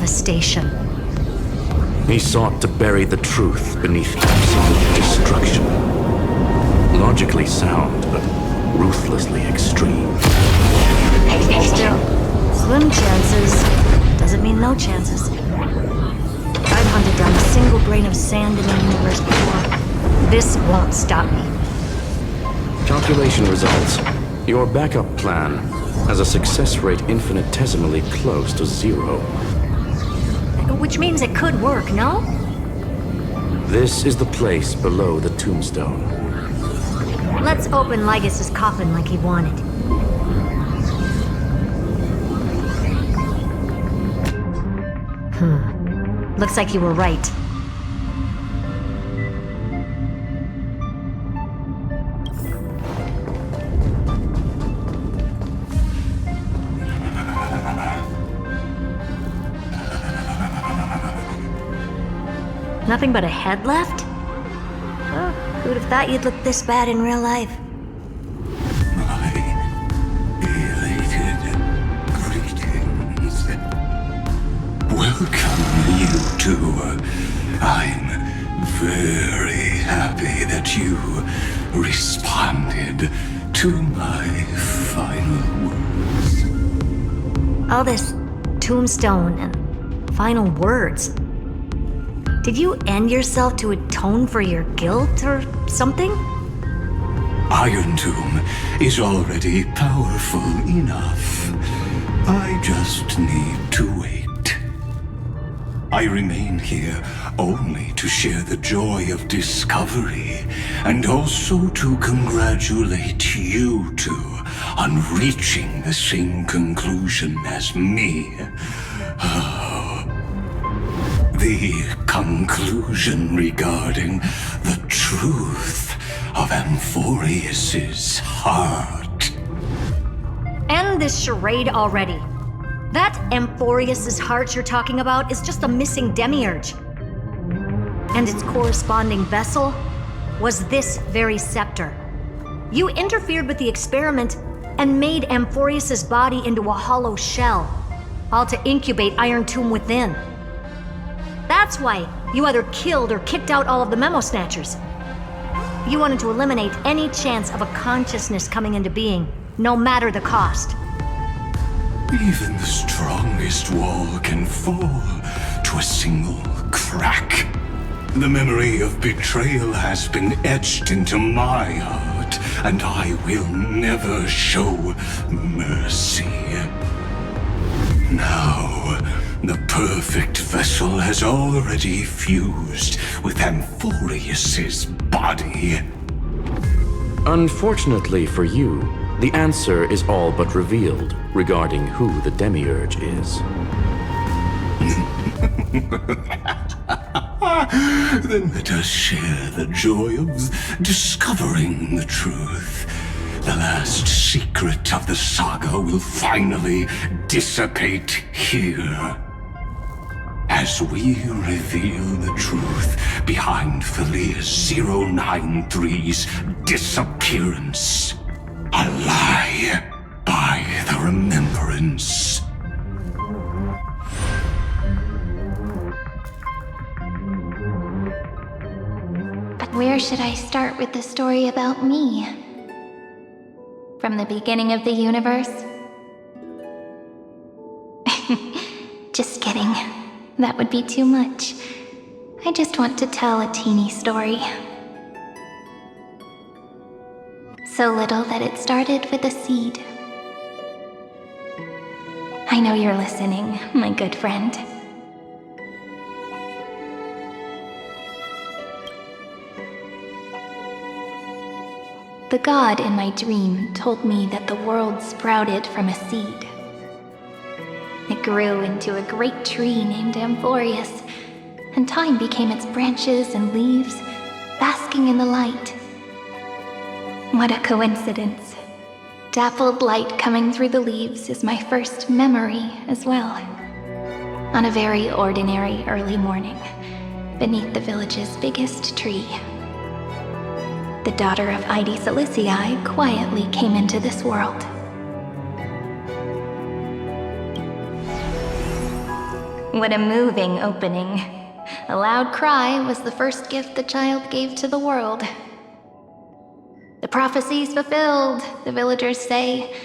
devastation. He sought to bury the truth beneath absolute destruction. Logically sound, but ruthlessly extreme. Still, slim chances doesn't mean no chances. I've hunted down a single grain of sand in the universe before. This won't stop me. Calculation results. Your backup plan has a success rate infinitesimally close to 0. Which means it could work, no? This is the place below the tombstone. Let's open Lygas's coffin like he wanted. Looks like you were right. Nothing but a head left? Oh, who'd have thought you'd look this bad in real life? My elated greetings. Welcome, you two. I'm very happy that you responded to my final words. All this tombstone and final words. Did you end yourself to atone for your guilt or something? Iron Tomb is already powerful enough. I just need to wait. I remain here only to share the joy of discovery, and also to congratulate you two on reaching the same conclusion as me. The conclusion regarding the truth of Amphorius's heart. End this charade already. That Amphorius's heart you're talking about is just a missing demiurge. And its corresponding vessel was this very scepter. You interfered with the experiment and made Amphorius's body into a hollow shell, all to incubate Iron Tomb within. That's why you either killed or kicked out all of the Memo Snatchers. You wanted to eliminate any chance of a consciousness coming into being, no matter the cost. Even the strongest wall can fall to a single crack. The memory of betrayal has been etched into my heart, and I will never show mercy. Now, the perfect vessel has already fused with Amphorius's body. Unfortunately for you, the answer is all but revealed regarding who the demiurge is. Then let us share the joy of discovering the truth. The last secret of the saga will finally dissipate here, as we reveal the truth behind Philias 093's disappearance. A lie by the remembrance. But where should I start with the story about me? From the beginning of the universe? Just kidding. That would be too much. I just want to tell a teeny story. So little that it started with a seed. I know you're listening, my good friend. The god in my dream told me that the world sprouted from a seed. It grew into a great tree named Amphorius, and time became its branches and leaves, basking in the light. What a coincidence. Dappled light coming through the leaves is my first memory as well. On a very ordinary early morning, beneath the village's biggest tree, the daughter of Ide Silicii quietly came into this world. What a moving opening. A loud cry was the first gift the child gave to the world. The prophecy's fulfilled, the villagers say.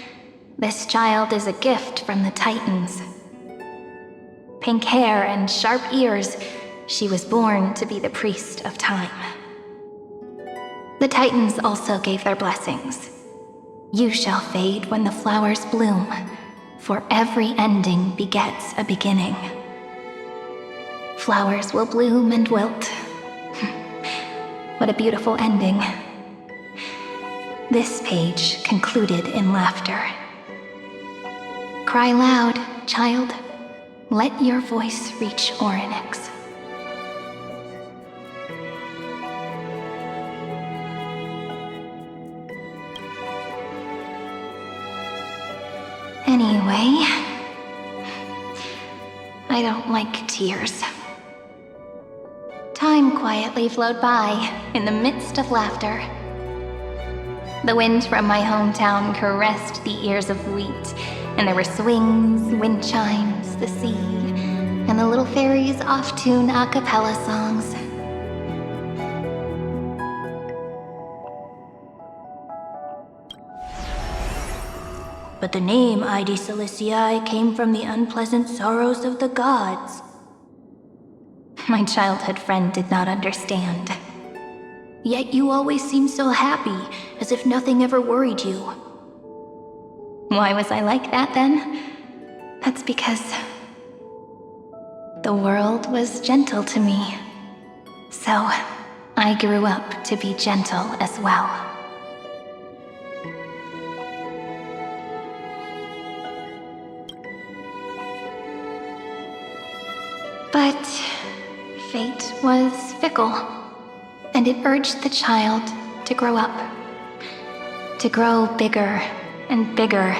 This child is a gift from the Titans. Pink hair and sharp ears, she was born to be the priest of time. The Titans also gave their blessings. You shall fade when the flowers bloom, for every ending begets a beginning. Flowers will bloom and wilt. What a beautiful ending. This page concluded in laughter. Cry loud, child. Let your voice reach Orynyx. Anyway, I don't like tears. Time quietly flowed by in the midst of laughter. The wind from my hometown caressed the ears of wheat, and there were swings, wind chimes, the sea, and the little fairies off-tune a cappella songs. But the name Ide Ciliciae came from the unpleasant sorrows of the gods. My childhood friend did not understand. Yet you always seemed so happy, as if nothing ever worried you. Why was I like that then? That's because the world was gentle to me. So I grew up to be gentle as well. But fate was fickle, and it urged the child to grow up. To grow bigger and bigger,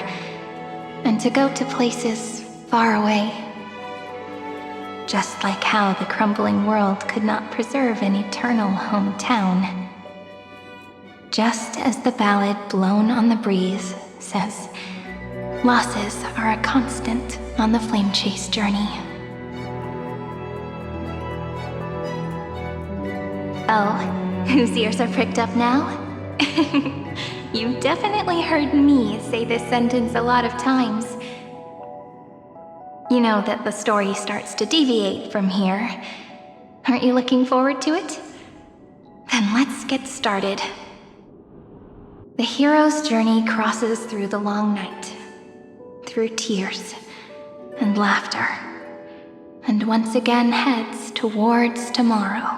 and to go to places far away. Just like how the crumbling world could not preserve an eternal hometown. Just as the ballad blown on the breeze says, losses are a constant on the flame chase journey. Oh, whose ears are pricked up now? You've definitely heard me say this sentence a lot of times. You know that the story starts to deviate from here. Aren't you looking forward to it? Then let's get started. The hero's journey crosses through the long night, through tears and laughter, and once again heads towards tomorrow.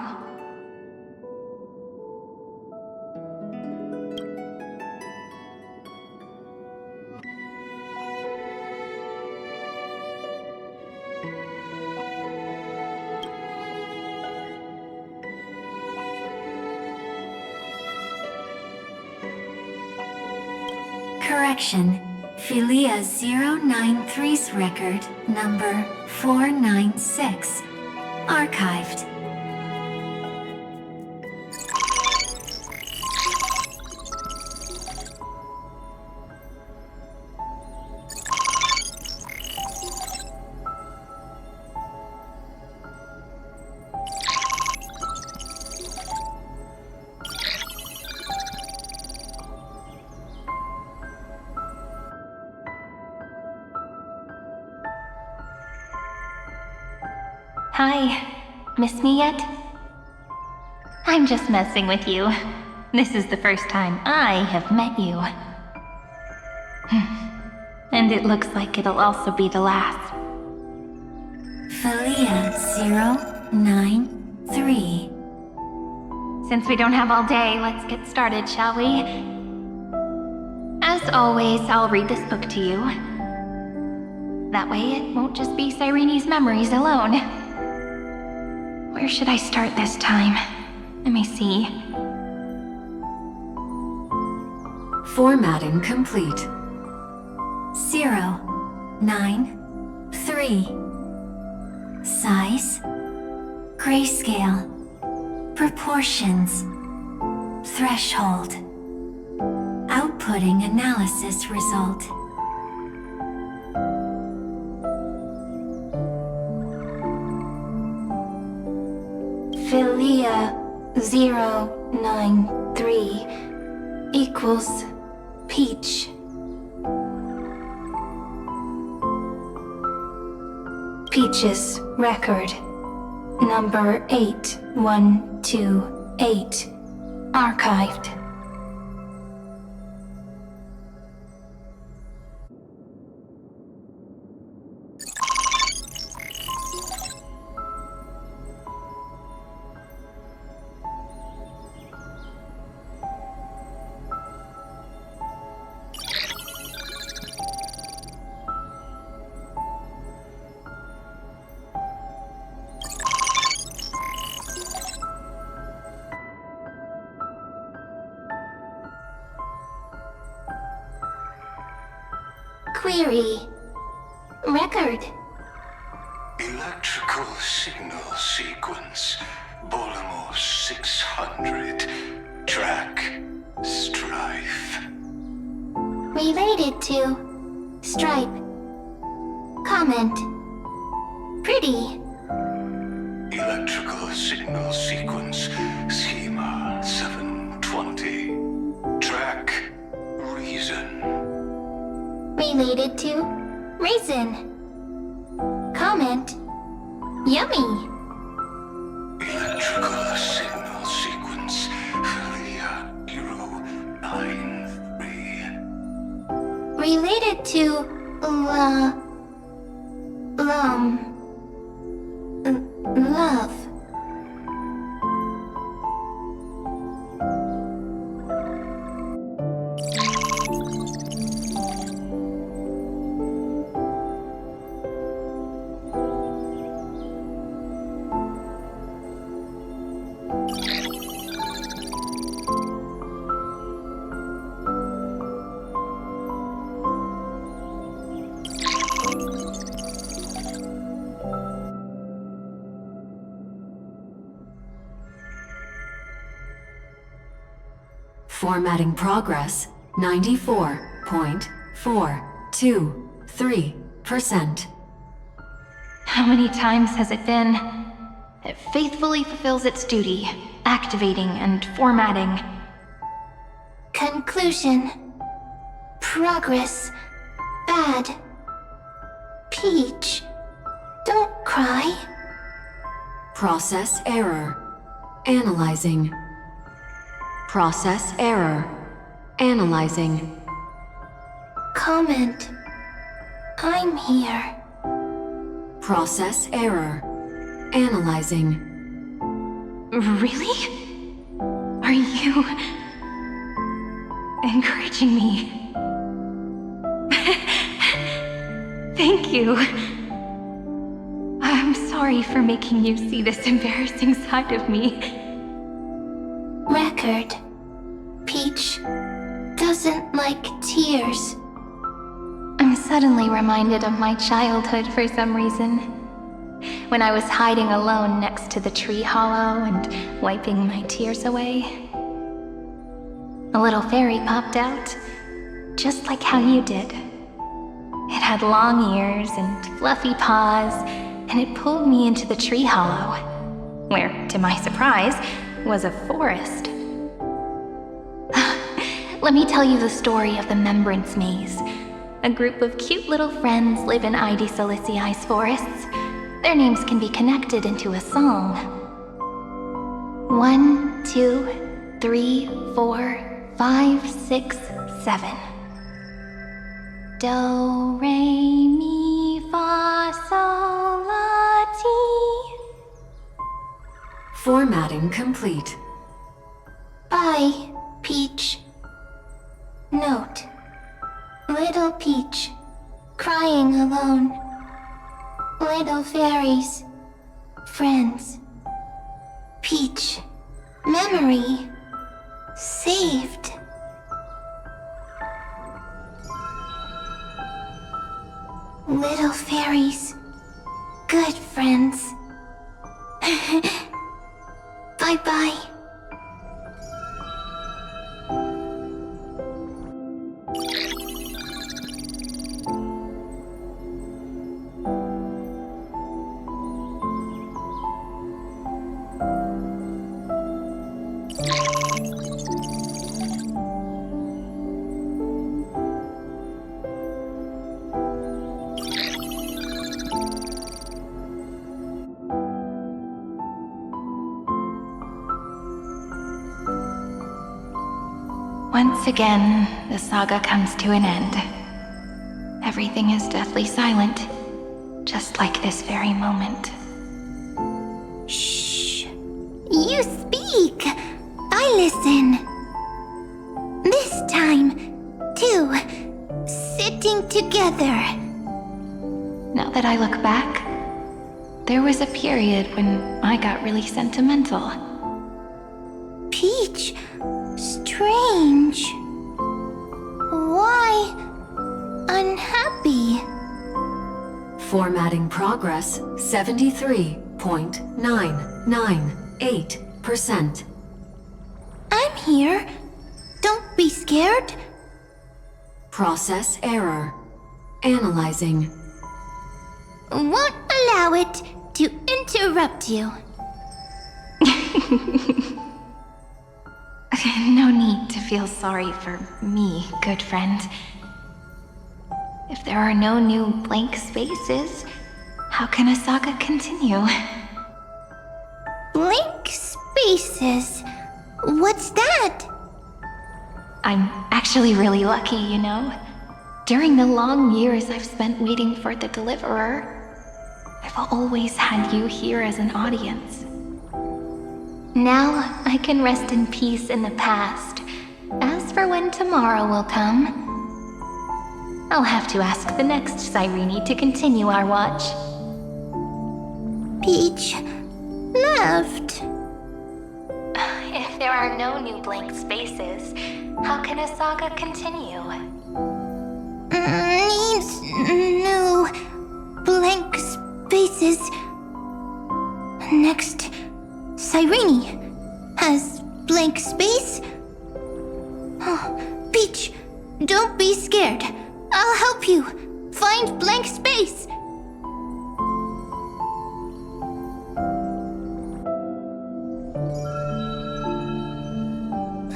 Correction. Philia 093's record number 496. Archived. Hi, miss me yet? I'm just messing with you. This is the first time I have met you. And it looks like it'll also be the last. Philia 093. Since we don't have all day, let's get started, shall we? As always, I'll read this book to you. That way it won't just be Cyrene's memories alone. Where should I start this time? Let me see. Formatting complete. 093. Size. Grayscale. Proportions. Threshold. Outputting analysis result. Philia 093 equals Peach. Peach's record, number 8128, archived. Query. Record. Electrical signal sequence. Bolamos 600. Track. Strife. Related to Stripe. Comment. Pretty. Electrical signal sequence. Schema 720. Track. Reason. Related to Raisin. Comment. Yummy. Electrical signal sequence. Philia 093. Related to love. Formatting progress 94.423%. How many times has it been? It faithfully fulfills its duty, activating and formatting. Conclusion. Progress. Bad. Peach. Don't cry. Process error. Analyzing. Process error. Analyzing. Comment. I'm here. Process error. Analyzing. Really? Are you encouraging me? Thank you. I'm sorry for making you see this embarrassing side of me. Record. Peach doesn't like tears. I'm suddenly reminded of my childhood for some reason. When I was hiding alone next to the tree hollow and wiping my tears away. A little fairy popped out, just like how you did. It had long ears and fluffy paws, and it pulled me into the tree hollow, where, to my surprise, was a forest. Let me tell you the story of the Membrance Maze. A group of cute little friends live in ID Silicii's forests. Their names can be connected into a song. 1, 2, 3, 4, 5, 6, 7. Do, re, mi, fa, sol, la, ti. Formatting complete. Bye, Peach. Note. Little Peach, crying alone. Little fairies, friends. Peach, memory, saved. Little fairies, good friends. Bye-bye. Once again, the saga comes to an end. Everything is deathly silent, just like this very moment. Shh. You speak. I listen. This time, too. Sitting together. Now that I look back, there was a period when I got really sentimental. Peach. Strange. Why unhappy? Formatting progress 73.998%. I'm here. Don't be scared. Process error. Analyzing. Won't allow it to interrupt you. No need to feel sorry for me, good friend. If there are no new blank spaces, how can a saga continue? Blank spaces? What's that? I'm actually really lucky, you know? During the long years I've spent waiting for the Deliverer, I've always had you here as an audience. Now I can rest in peace in the past. As for when tomorrow will come, I'll have to ask the next Cyrene to continue our watch. Peach left. If there are no new blank spaces, how can a saga continue? Needs new blank spaces. Next, Cyrene has blank space. Oh, Peach, don't be scared. I'll help you find blank space.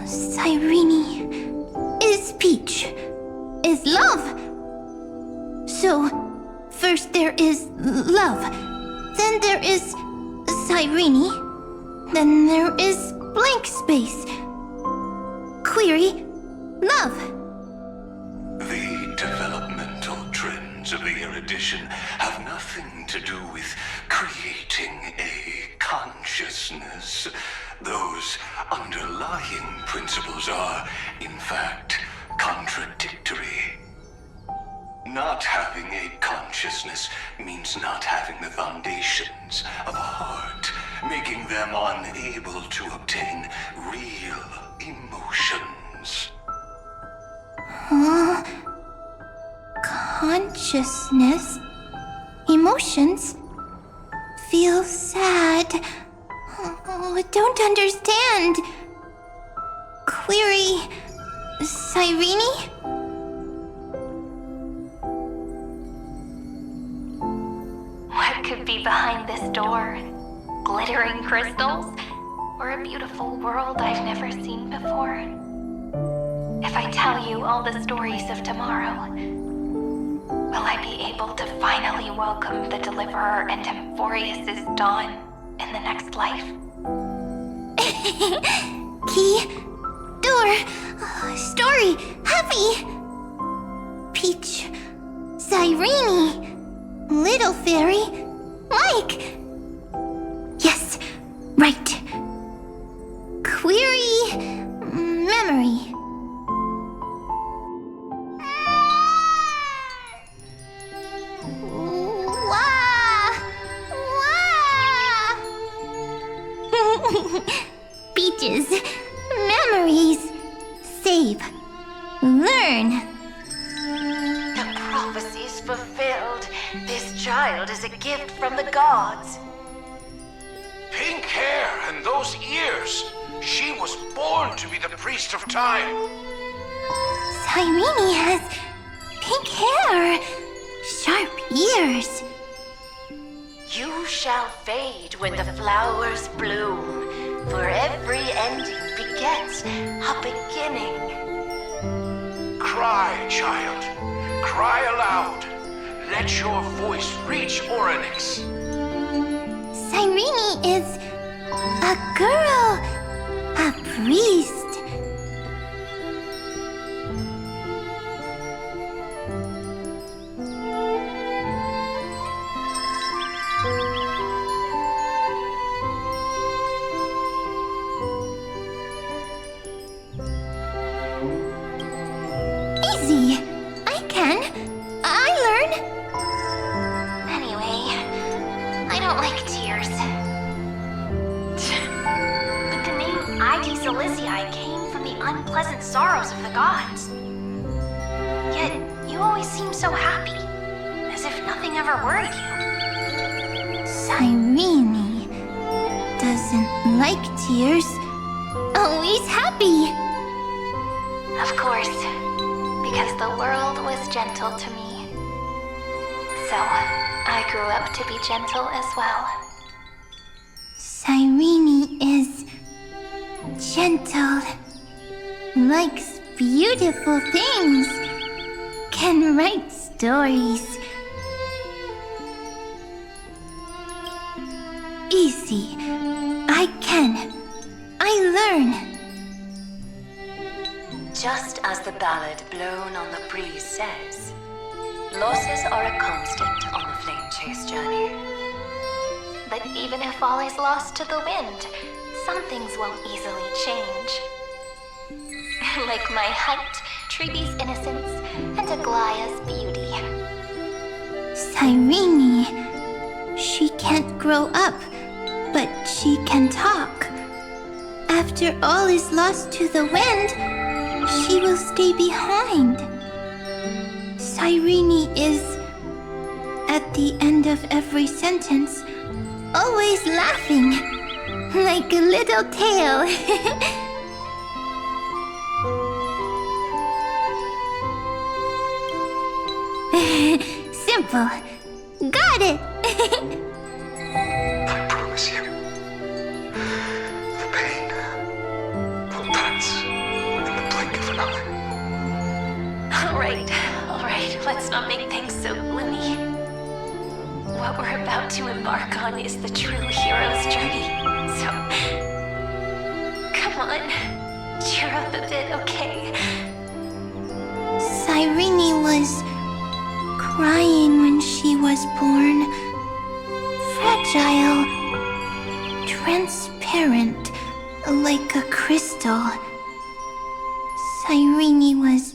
Cyrene is Peach, is love. So, first there is love, then there is Cyrene, then there is blank space. Query, love. The developmental trends of the erudition have nothing to do with creating a consciousness. Those underlying principles are, in fact, contradictory. Not having a consciousness means not having the foundations of a heart, making them unable to obtain real emotions. Consciousness, emotions, feel sad. Oh, don't understand. Query, Cyrene? What could be behind this door? Glittering crystals? Or a beautiful world I've never seen before? If I tell you all the stories of tomorrow, will I be able to finally welcome the Deliverer and Amphorius' dawn in the next life? Key, door, story, happy. Peach, Cyrene, little fairy, Mike. Yes, right. Query, memory. Peaches, memories, save, learn. The prophecy's fulfilled. This child is a gift from the gods. Pink hair and those ears. She was born to be the priest of time. Cyrene has pink hair, sharp ears. You shall fade when the flowers bloom, for every ending begets a beginning. Cry, child. Cry aloud. Let your voice reach Orynyx. Cyrene is a girl, a priest. Elysiae came from the unpleasant sorrows of the gods. Yet, you always seem so happy, as if nothing ever worried you. Cyrene doesn't like tears. Always happy. Of course, because the world was gentle to me. So, I grew up to be gentle as well. Cyrene is gentle, likes beautiful things, can write stories. Easy. I can. I learn. Just as the ballad blown on the breeze says, losses are a constant on the flame chase journey. But even if all is lost to the wind, some things won't easily change. Like my height, Treebe's innocence, and Aglaya's beauty. Cyrene. She can't grow up, but she can talk. After all is lost to the wind, she will stay behind. Cyrene is, at the end of every sentence, always laughing, like a little tail. Simple. Got it! I promise you, the pain will pass in the blink of an eye. All right, let's not make things so gloomy. What we're about to embark on is the true hero's journey, so... Come on, cheer up a bit, okay? Cyrene was crying when she was born. Fragile, transparent, like a crystal. Cyrene was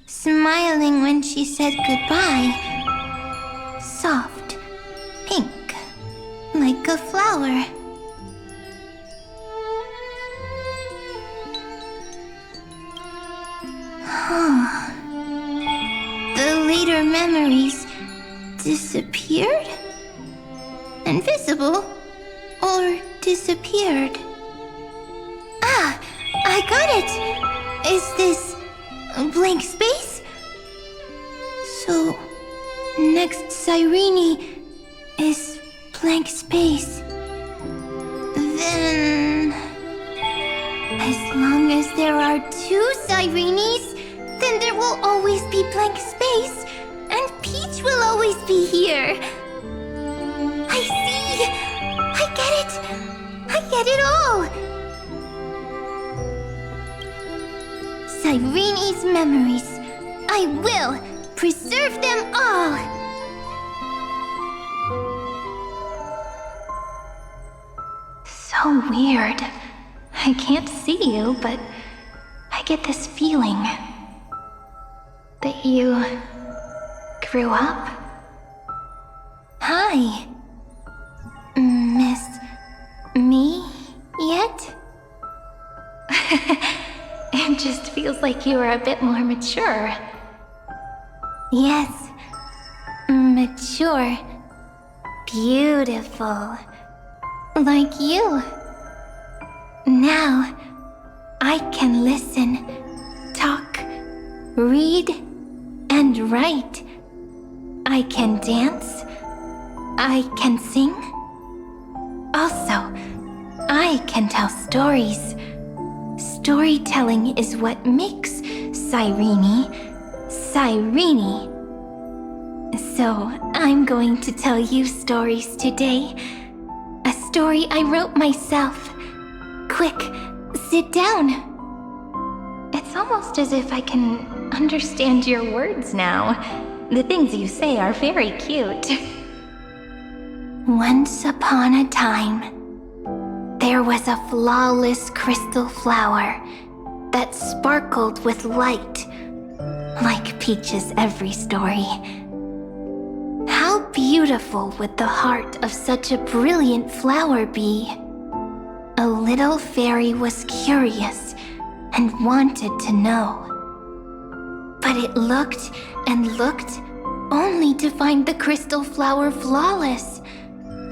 smiling when she said goodbye. Soft, pink, like a flower. The later memories disappeared? Invisible? Or disappeared? Ah, I got it! Is this a blank space? So, next Cyrene is blank space. Then... as long as there are two Cyrenes, then there will always be blank space, and Peach will always be here. I see! I get it! I get it all! Cyrene's memories. I will preserve them all! So weird. I can't see you, but I get this feeling that you grew up. Hi. Miss me yet? It just feels like you were a bit more mature. Yes. Mature. Beautiful. Like you. Now, I can listen, talk, read, and write. I can dance. I can sing. Also, I can tell stories. Storytelling is what makes Cyrene, Cyrene. So, I'm going to tell you stories today. A story I wrote myself. Quick, sit down. It's almost as if I can understand your words now. The things you say are very cute. Once upon a time, there was a flawless crystal flower that sparkled with light, like Peach's every story. How beautiful would the heart of such a brilliant flower be? A a little fairy was curious and wanted to know. But it looked and looked only to find the crystal flower flawless.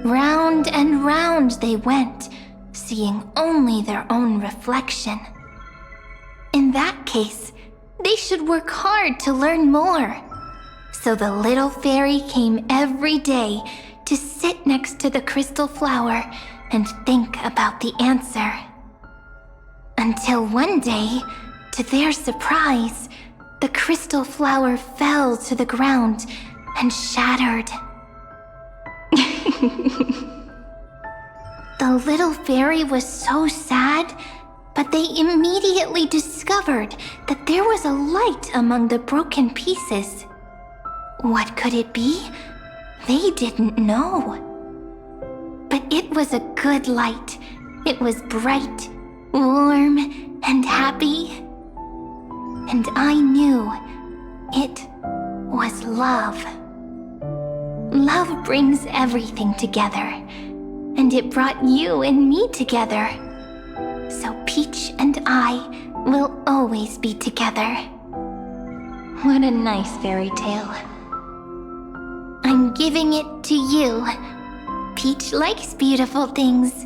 Round and round they went, seeing only their own reflection. In that case, they should work hard to learn more. So the little fairy came every day to sit next to the crystal flower and think about the answer. Until one day, to their surprise, the crystal flower fell to the ground and shattered. The little fairy was so sad, but they immediately discovered that there was a light among the broken pieces. What could it be? They didn't know. But it was a good light. It was bright, warm, and happy. And I knew it was love. Love brings everything together, and it brought you and me together. So Peach and I will always be together. What a nice fairy tale. I'm giving it to you. Peach likes beautiful things,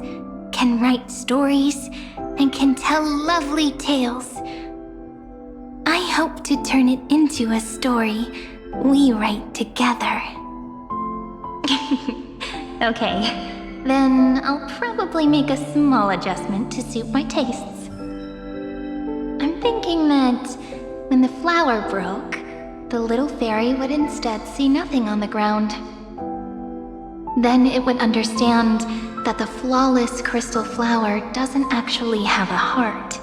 can write stories, and can tell lovely tales. I hope to turn it into a story we write together. Okay, then I'll probably make a small adjustment to suit my tastes. I'm thinking that when the flower broke, the little fairy would instead see nothing on the ground. Then it would understand that the flawless crystal flower doesn't actually have a heart,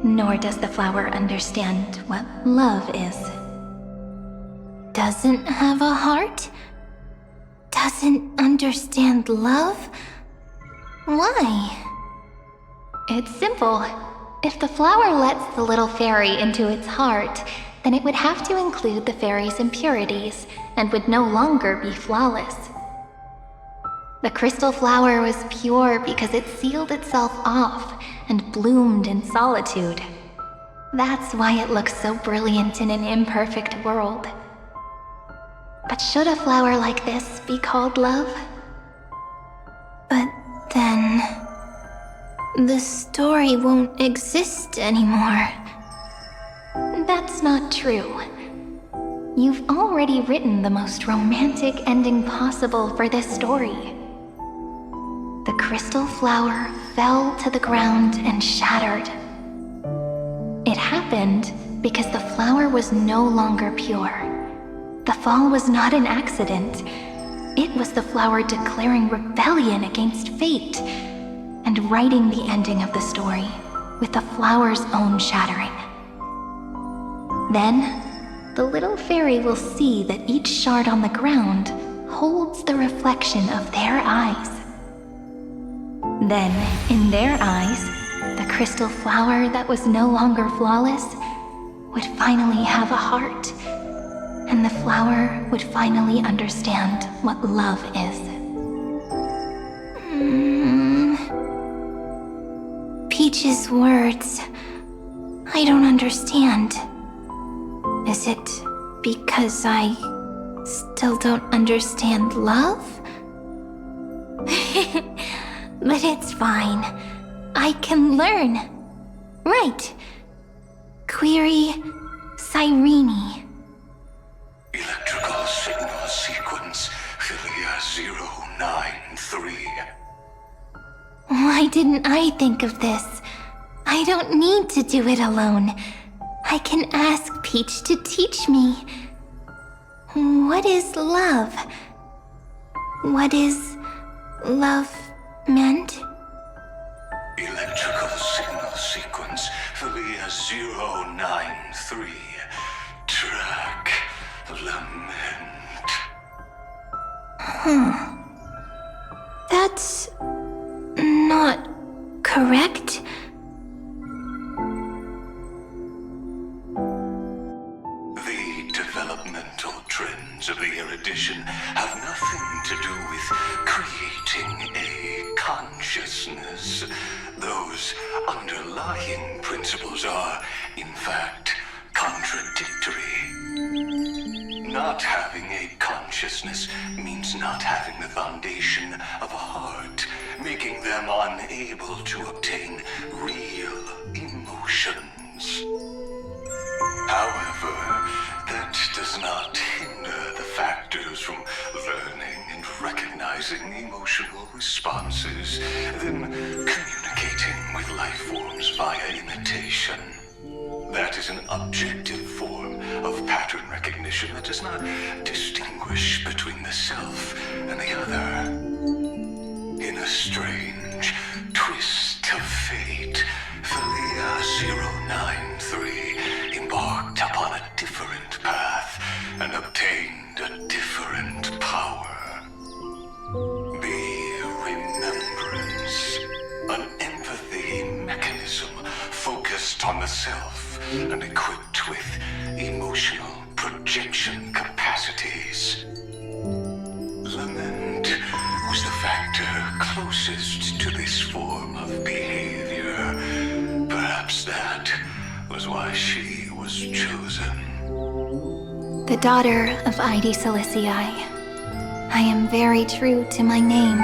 nor does the flower understand what love is. Doesn't have a heart? Doesn't understand love? Why? It's simple. If the flower lets the little fairy into its heart, then it would have to include the fairy's impurities and would no longer be flawless. The crystal flower was pure because it sealed itself off and bloomed in solitude. That's why it looks so brilliant in an imperfect world. But should a flower like this be called love? But then, the story won't exist anymore. That's not true. You've already written the most romantic ending possible for this story. The crystal flower fell to the ground and shattered. It happened because the flower was no longer pure. The fall was not an accident. It was the flower declaring rebellion against fate and writing the ending of the story with the flower's own shattering. Then, the little fairy will see that each shard on the ground holds the reflection of their eyes. Then, in their eyes, the crystal flower that was no longer flawless would finally have a heart, and the flower would finally understand what love is. Peach's words, I don't understand. Is it because I still don't understand love? But it's fine. I can learn. Right. Query Cyrene. Electrical signal sequence, Philia 093. Why didn't I think of this? I don't need to do it alone. I can ask Peach to teach me. What is love? What is love meant? Electrical signal sequence, Philia 093. Track lament. That's not correct. The developmental trends of the erudition have nothing to do with creating a consciousness. is, those underlying principles are, in fact, contradictory. Not having a consciousness means not having the foundation of a heart, making them unable to obtain real emotions. However, that does not hinder the factors from learning and recognizing emotional responses, then communicating with life forms via imitation. That is an objective form of pattern recognition that does not distinguish between the self and the other. In a strange twist of fate, Philia 093 embarked upon a different path and obtained a different power. Be remembrance, an empathy mechanism focused on the self and equipped with emotional projection capacities. Lament was the factor closest to this form of behavior. Perhaps that was why she was chosen. The daughter of Ide Silicii, I am very true to my name.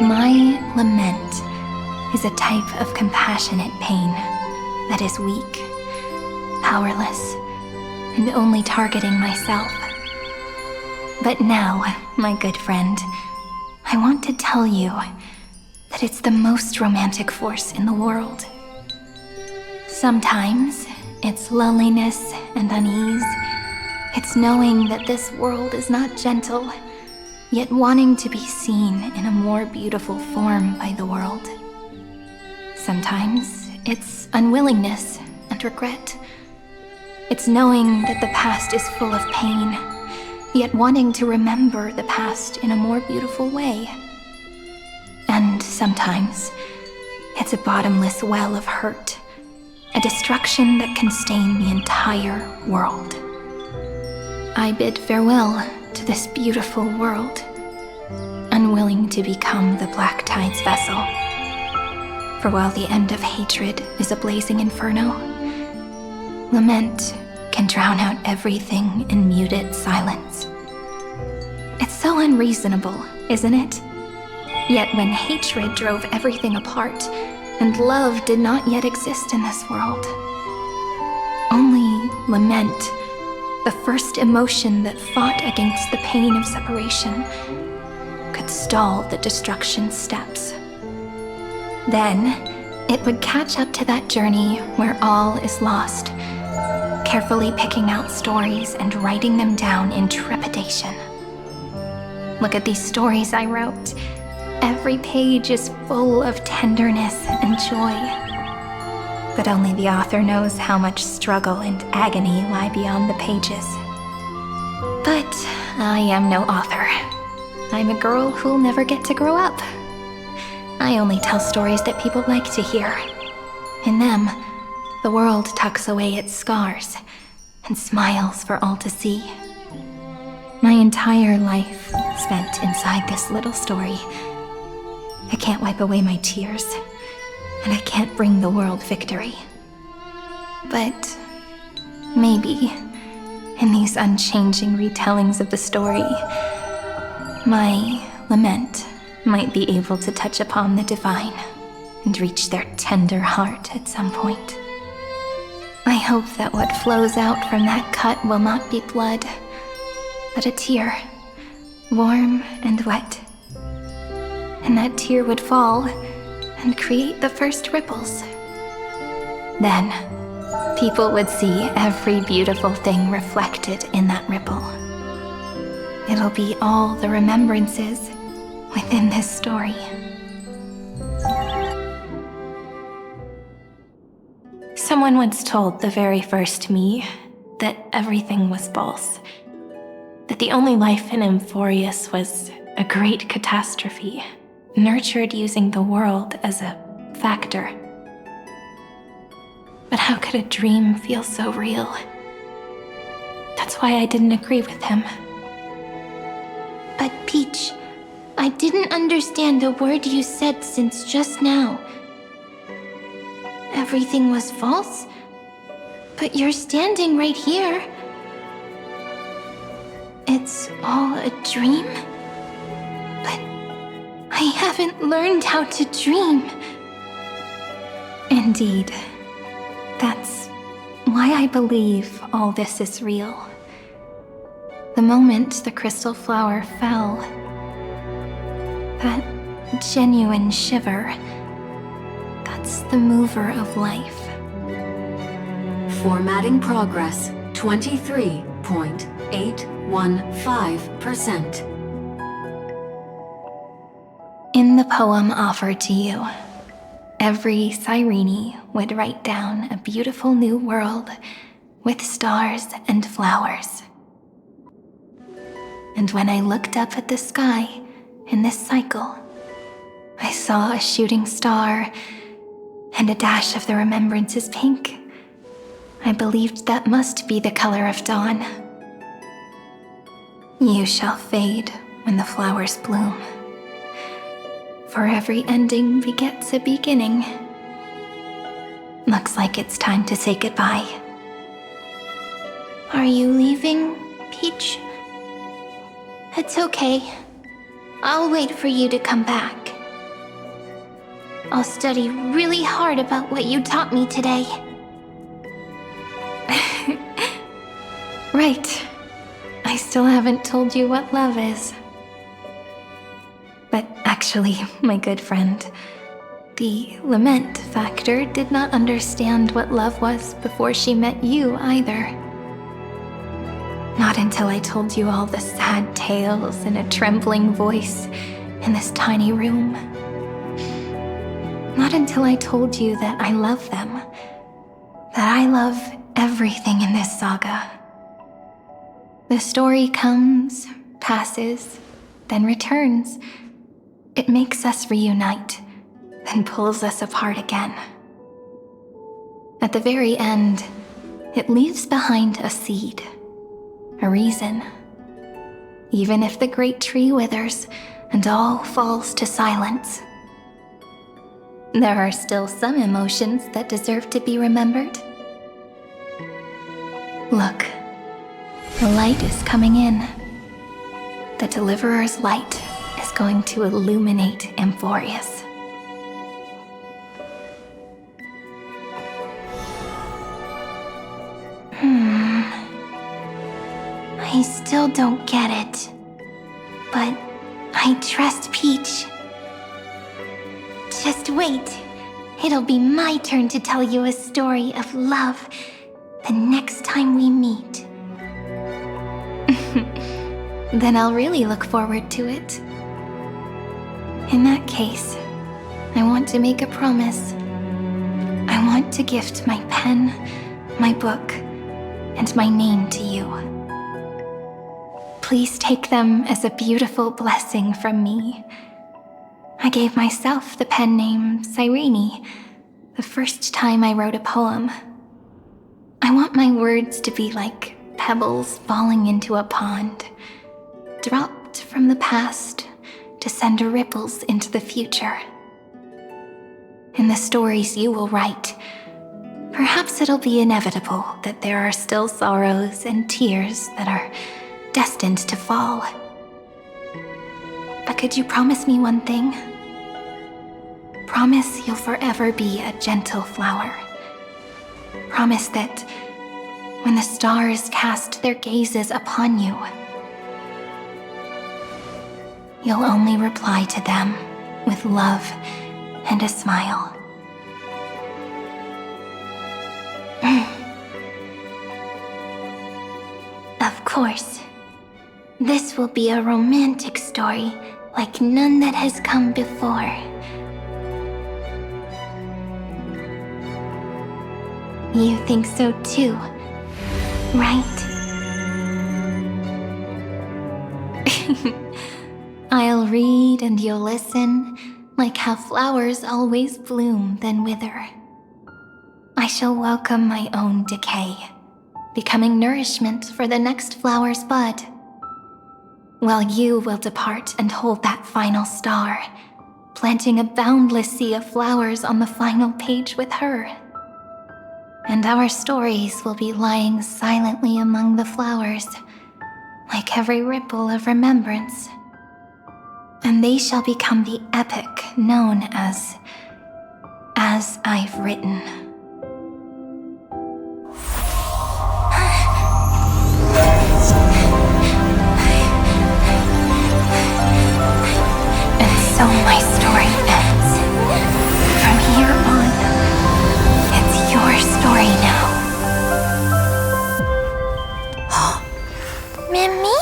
My lament is a type of compassionate pain that is weak, powerless, and only targeting myself. But now, my good friend, I want to tell you that it's the most romantic force in the world. Sometimes, it's loneliness and unease. It's knowing that this world is not gentle, yet wanting to be seen in a more beautiful form by the world. Sometimes, it's unwillingness and regret. It's knowing that the past is full of pain, yet wanting to remember the past in a more beautiful way. And sometimes, it's a bottomless well of hurt, a destruction that can stain the entire world. I bid farewell to this beautiful world, unwilling to become the Black Tide's vessel. For while the end of hatred is a blazing inferno, lament can drown out everything in muted silence. It's so unreasonable, isn't it? Yet when hatred drove everything apart, and love did not yet exist in this world, only lament, the first emotion that fought against the pain of separation, could stall the destruction steps. Then, it would catch up to that journey where all is lost, carefully picking out stories and writing them down in trepidation. Look at these stories I wrote. Every page is full of tenderness and joy. But only the author knows how much struggle and agony lie beyond the pages. But I am no author. I'm a girl who'll never get to grow up. I only tell stories that people like to hear. In them, the world tucks away its scars and smiles for all to see. My entire life spent inside this little story. I can't wipe away my tears, and I can't bring the world victory. But maybe, in these unchanging retellings of the story, my lament might be able to touch upon the divine and reach their tender heart at some point. I hope that what flows out from that cut will not be blood, but a tear, warm and wet. And that tear would fall and create the first ripples. Then, people would see every beautiful thing reflected in that ripple. It'll be all the remembrances within this story. Someone once told the very first me that everything was false, that the only life in Amphorius was a great catastrophe, nurtured using the world as a factor. But how could a dream feel so real? That's why I didn't agree with him. But Peach, I didn't understand a word you said since just now. Everything was false, but you're standing right here. It's all a dream? But I haven't learned how to dream. Indeed. That's why I believe all this is real. The moment the crystal flower fell, that genuine shiver, that's the mover of life. Formatting progress 23.815%. In the poem offered to you, every Cyrene would write down a beautiful new world with stars and flowers. And when I looked up at the sky in this cycle, I saw a shooting star and a dash of the remembrance's pink. I believed that must be the color of dawn. You shall fade when the flowers bloom. For every ending begets a beginning. Looks like it's time to say goodbye. Are you leaving, Peach? It's okay. I'll wait for you to come back. I'll study really hard about what you taught me today. Right. I still haven't told you what love is. But actually, my good friend, the lament factor did not understand what love was before she met you either. Not until I told you all the sad tales in a trembling voice in this tiny room. Not until I told you that I love them, that I love everything in this saga. The story comes, passes, then returns. It makes us reunite, then pulls us apart again. At the very end, it leaves behind a seed, a reason. Even if the great tree withers and all falls to silence, there are still some emotions that deserve to be remembered. Look, the light is coming in. The Deliverer's light is going to illuminate Amphorius. I still don't get it. But I trust Peach. Just wait. It'll be my turn to tell you a story of love the next time we meet. Then I'll really look forward to it. In that case, I want to make a promise. I want to gift my pen, my book, and my name to you. Please take them as a beautiful blessing from me. I gave myself the pen name Cyrene the first time I wrote a poem. I want my words to be like pebbles falling into a pond, dropped from the past to send ripples into the future. In the stories you will write, perhaps it'll be inevitable that there are still sorrows and tears that are destined to fall. But could you promise me one thing? Promise you'll forever be a gentle flower. Promise that when the stars cast their gazes upon you, you'll only reply to them with love and a smile. Of course. This will be a romantic story like none that has come before. You think so too, right? I'll read and you'll listen, like how flowers always bloom then wither. I shall welcome my own decay, becoming nourishment for the next flower's bud. while you will depart and hold that final star, planting a boundless sea of flowers on the final page with her. And our stories will be lying silently among the flowers, like every ripple of remembrance. And they shall become the epic known as I've Written. And so my story ends. From here on, it's your story now. Mimi?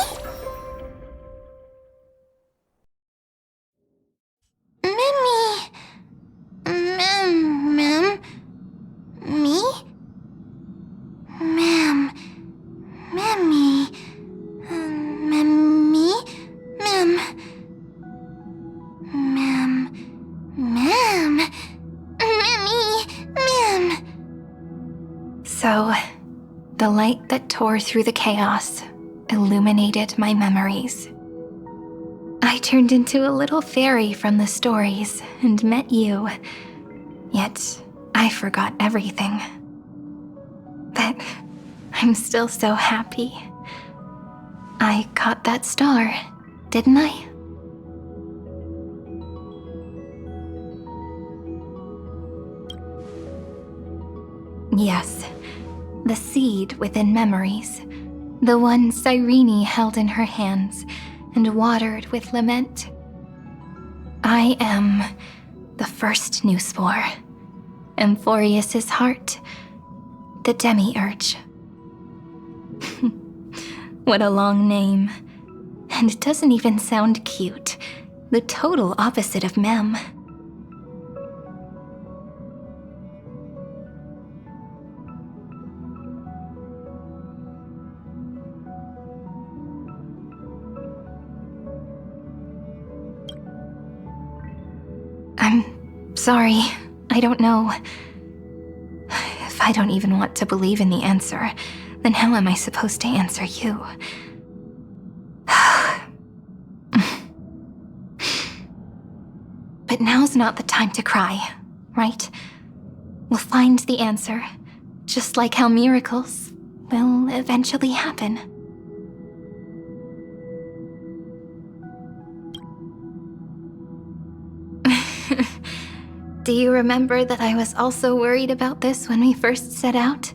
So, the light that tore through the chaos illuminated my memories. I turned into a little fairy from the stories and met you, yet I forgot everything. But I'm still so happy. I caught that star, didn't I? Yes, the seed within memories, the one Cyrene held in her hands and watered with lament. I am the first new spore, Amphorius's heart, the demiurge. What a long name. And it doesn't even sound cute. The total opposite of Mem. I'm sorry. I don't know. If I don't even want to believe in the answer, then how am I supposed to answer you? But now's not the time to cry, right? We'll find the answer, just like how miracles will eventually happen. Do you remember that I was also worried about this when we first set out?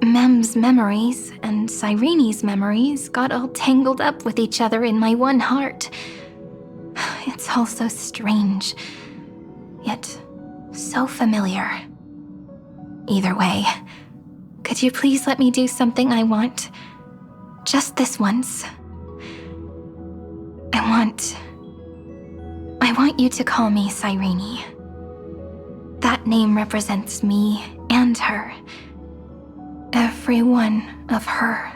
Mem's memories and Cyrene's memories got all tangled up with each other in my one heart. It's all so strange, yet so familiar. Either way, could you please let me do something I want? Just this once. I want you to call me Cyrene. That name represents me and her. Every one of her.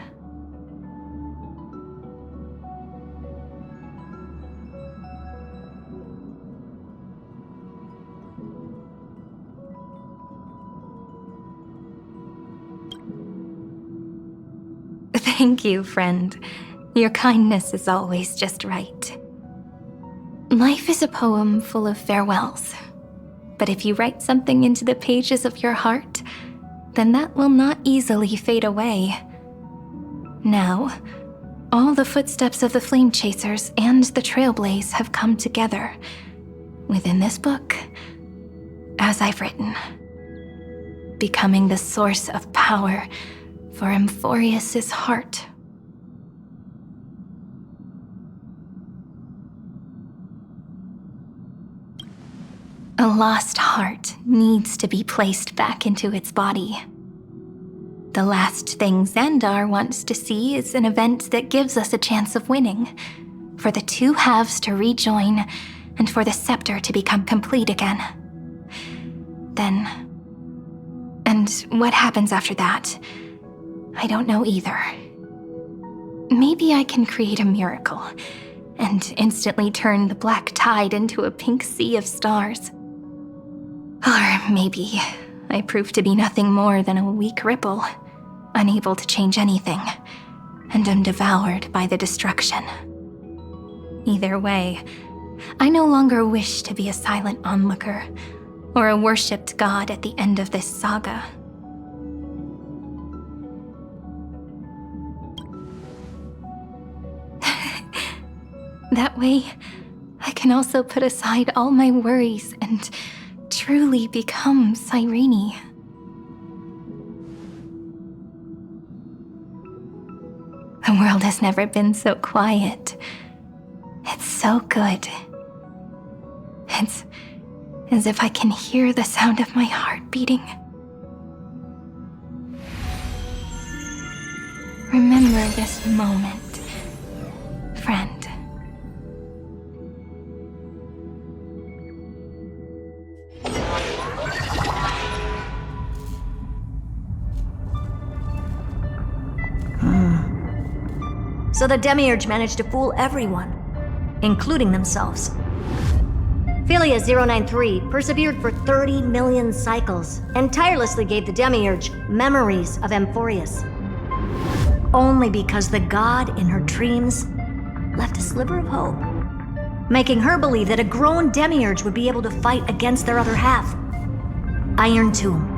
Thank you, friend. Your kindness is always just right. Life is a poem full of farewells. But if you write something into the pages of your heart, then that will not easily fade away. Now, all the footsteps of the Flame Chasers and the Trailblaze have come together within this book, as I've written, becoming the source of power for Amphorius's heart. A lost heart needs to be placed back into its body. The last thing Xandar wants to see is an event that gives us a chance of winning, for the two halves to rejoin, and for the scepter to become complete again. Then... and what happens after that? I don't know either. Maybe I can create a miracle, and instantly turn the black tide into a pink sea of stars. Or maybe I prove to be nothing more than a weak ripple, unable to change anything, and am devoured by the destruction. Either way, I no longer wish to be a silent onlooker or a worshipped god at the end of this saga. That way, I can also put aside all my worries and truly become Cyrene. The world has never been so quiet. It's so good. It's as if I can hear the sound of my heart beating. Remember this moment, friend. So the Demiurge managed to fool everyone, including themselves. Philia 093 persevered for 30 million cycles and tirelessly gave the Demiurge memories of Amphorius. Only because the god in her dreams left a sliver of hope, making her believe that a grown Demiurge would be able to fight against their other half, Iron Tomb.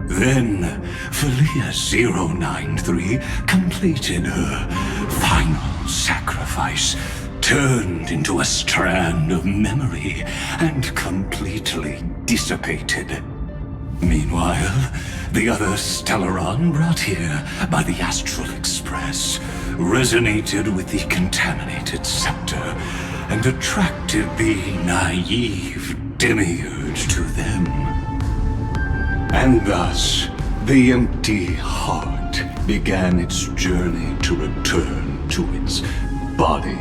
Then, Philia 093 completed her final sacrifice, turned into a strand of memory, and completely dissipated. Meanwhile, the other Stellaron brought here by the Astral Express resonated with the contaminated scepter and attracted the naive Demiurge to them. And thus, the empty heart began its journey to return to its body.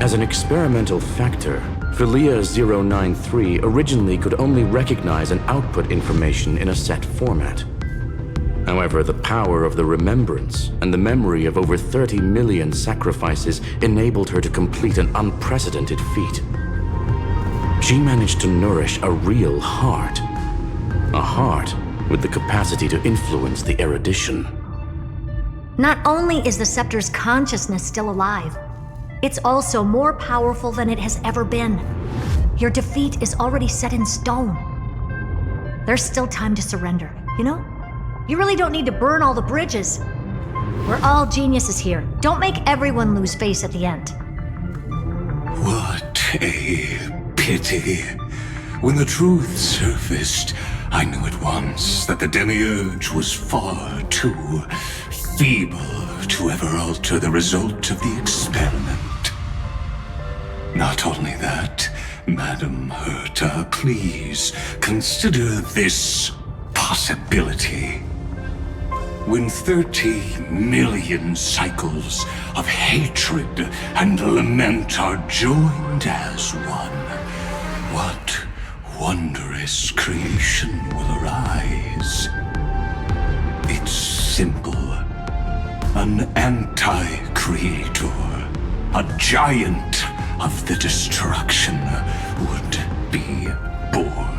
As an experimental factor, Philia 093 originally could only recognize and output information in a set format. However, the power of the remembrance and the memory of over 30 million sacrifices enabled her to complete an unprecedented feat. She managed to nourish a real heart. A heart with the capacity to influence the erudition. Not only is the Scepter's consciousness still alive, it's also more powerful than it has ever been. Your defeat is already set in stone. There's still time to surrender, you know? You really don't need to burn all the bridges. We're all geniuses here. Don't make everyone lose face at the end. What a pity. When the truth surfaced, I knew at once that the Demiurge was far too feeble to ever alter the result of the experiment. Not only that, Madam Herta, please consider this possibility. When 30 million cycles of hatred and lament are joined as one, what wondrous creation will arise? It's simple. An anti-creator, a giant of the destruction, would be born.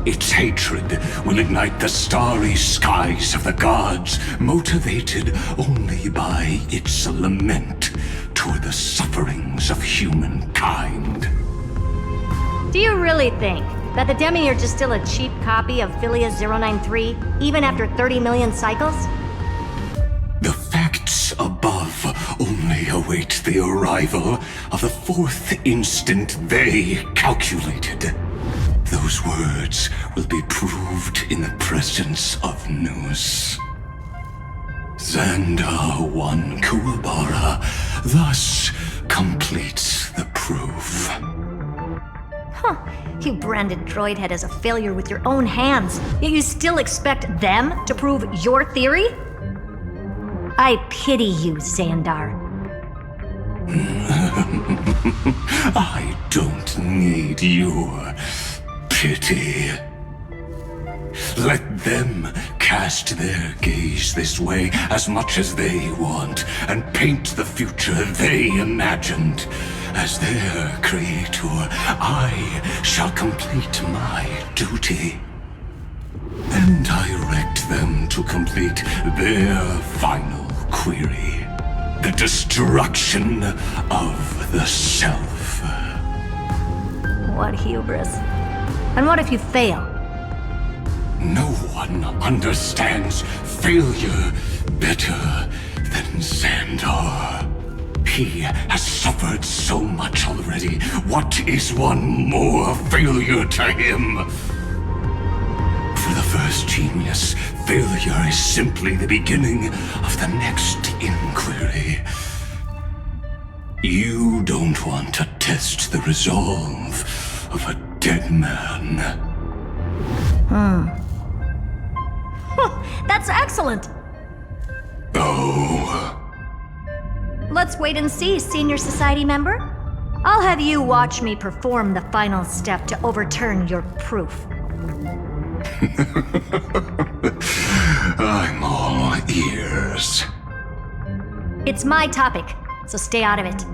Its hatred will ignite the starry skies of the gods, motivated only by its lament toward the sufferings of humankind. Do you really think that the Demiurge is still a cheap copy of Philia 093, even after 30 million cycles? The facts above only await the arrival of the fourth instant they calculated. Those words will be proved in the presence of Nous. Xandar 1 Kuwabara thus completes the proof. Huh. You branded Droidhead as a failure with your own hands, yet you still expect them to prove your theory? I pity you, Xandar. I don't need your pity. Let them cast their gaze this way as much as they want and paint the future they imagined. As their creator, I shall complete my duty. and direct them to complete their final query. The destruction of the self. What hubris. And what if you fail? No one understands failure better than Xandar. He has suffered so much already. What is one more failure to him? For the first genius, failure is simply the beginning of the next inquiry. You don't want to test the resolve of a dead man. That's excellent! Oh. Let's wait and see, Senior Society member. I'll have you watch me perform the final step to overturn your proof. I'm all ears. It's my topic, so stay out of it.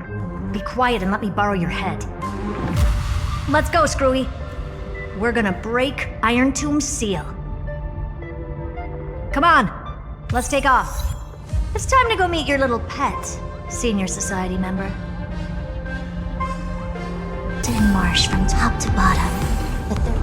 Be quiet and let me borrow your head. Let's go, Screwy. We're gonna break Iron Tomb's seal. Come on, let's take off. It's time to go meet your little pet, Senior Society member. Didn't marsh from top to bottom, but the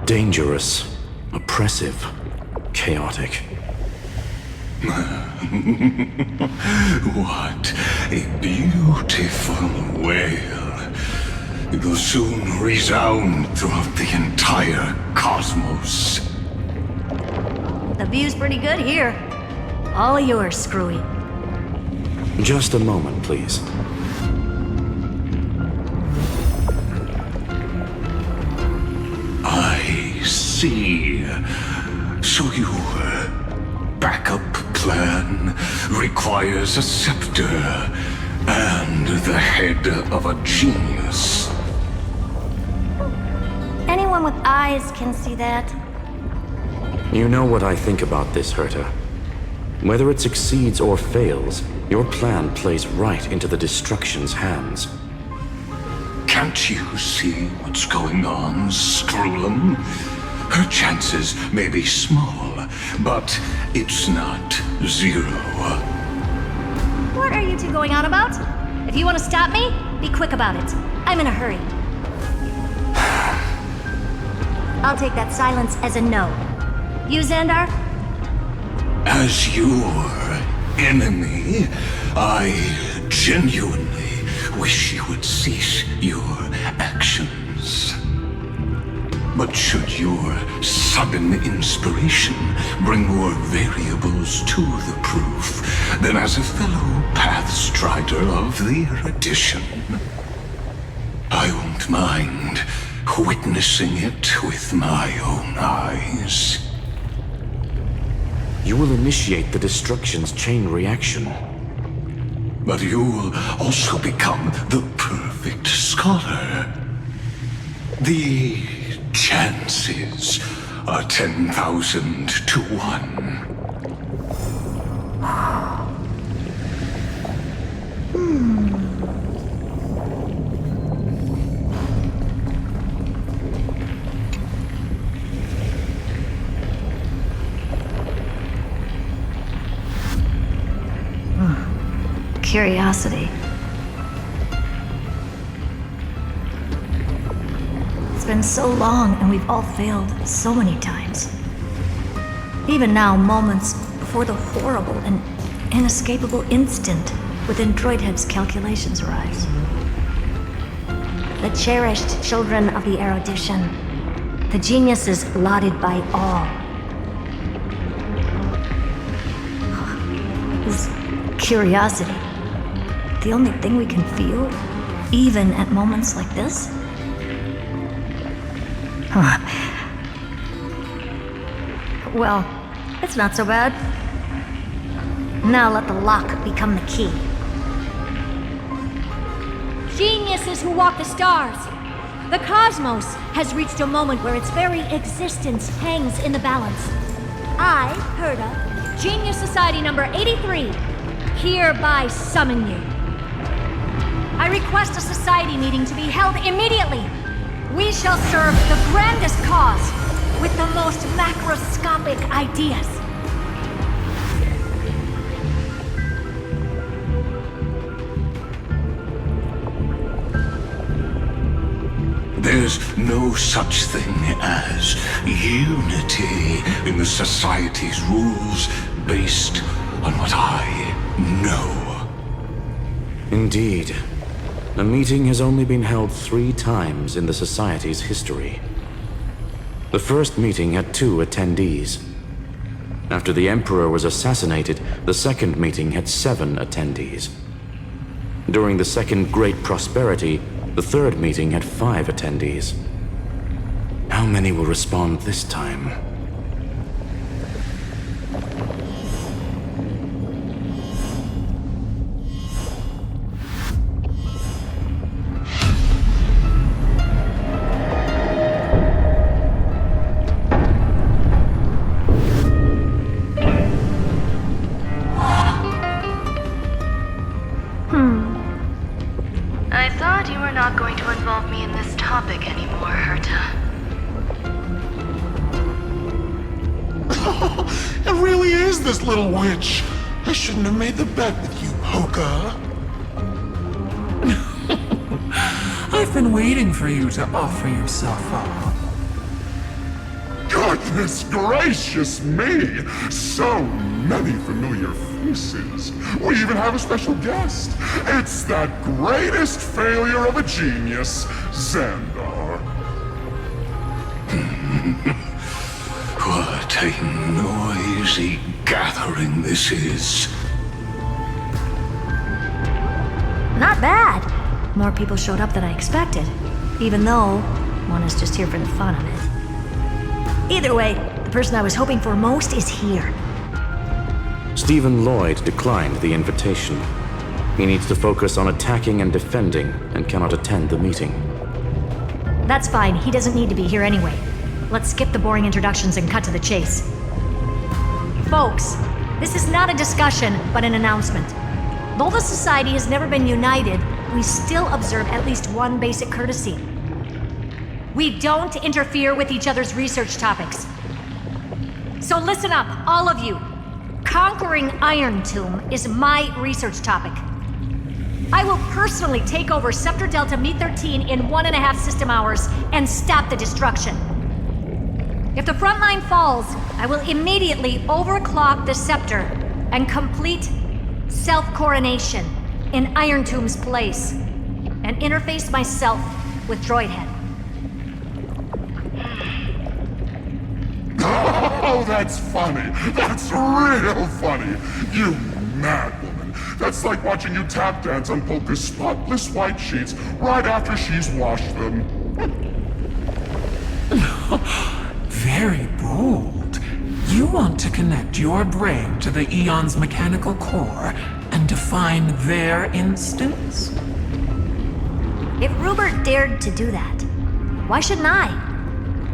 Dangerous, oppressive, chaotic. What a beautiful wail. It will soon resound throughout the entire cosmos. The view's pretty good here. All yours, Screwy. Just a moment, please. I see. So your backup plan requires a scepter and the head of a genius. Anyone with eyes can see that. You know what I think about this, Herta. Whether it succeeds or fails, your plan plays right into the destruction's hands. Can't you see what's going on, Screwlum? Her chances may be small, but it's not zero. What are you two going on about? If you want to stop me, be quick about it. I'm in a hurry. I'll take that silence as a no. You, Xandar? As your enemy, I genuinely wish you would cease your actions. But should your sudden inspiration bring more variables to the proof, then as a fellow Pathstrider of the erudition, I won't mind witnessing it with my own eyes. You will initiate the destruction's chain reaction. But you'll also become the perfect scholar. The chances are 10,000 to 1. Curiosity. It's been so long and we've all failed so many times. Even now, moments before the horrible and inescapable instant within Droidhead's calculations arise. The cherished children of the erudition, the geniuses lauded by all. Is curiosity the only thing we can feel, even at moments like this? Well, it's not so bad. Now let the lock become the key. Geniuses who walk the stars. The cosmos has reached a moment where its very existence hangs in the balance. I, Herda, Genius Society number 83, hereby summon you. I request a society meeting to be held immediately. We shall serve the grandest cause with the most macroscopic ideas. There's no such thing as unity in the Society's rules based on what I know. Indeed. A meeting has only been held 3 times in the Society's history. The first meeting had 2 attendees. After the Emperor was assassinated, the second meeting had 7 attendees. During the Second Great Prosperity, the third meeting had 5 attendees. How many will respond this time? I thought you were not going to involve me in this topic anymore, Herta. It really is this little witch. I shouldn't have made the bet with you, Hoka. I've been waiting for you to offer yourself up. Goodness gracious me! So many familiar faces. We even have a special guest. It's that greatest failure of a genius, Xandar. What a noisy gathering this is. Not bad. More people showed up than I expected, even though one is just here for the fun of it. Either way, the person I was hoping for most is here. Stephen Lloyd declined the invitation. He needs to focus on attacking and defending and cannot attend the meeting. That's fine, he doesn't need to be here anyway. Let's skip the boring introductions and cut to the chase. Folks, this is not a discussion, but an announcement. Though the Society has never been united, we still observe at least one basic courtesy. We don't interfere with each other's research topics. So listen up, all of you. Conquering Iron Tomb is my research topic. I will personally take over Scepter Delta Me-13 in 1.5 system hours and stop the destruction. If the front line falls, I will immediately overclock the Scepter and complete self-coronation in Iron Tomb's place and interface myself with Droidhead. Oh, that's funny. That's real funny. You mad woman. That's like watching you tap dance on Polka's spotless white sheets right after she's washed them. Very bold. You want to connect your brain to the Eon's mechanical core and define their instance? If Rupert dared to do that, why shouldn't I?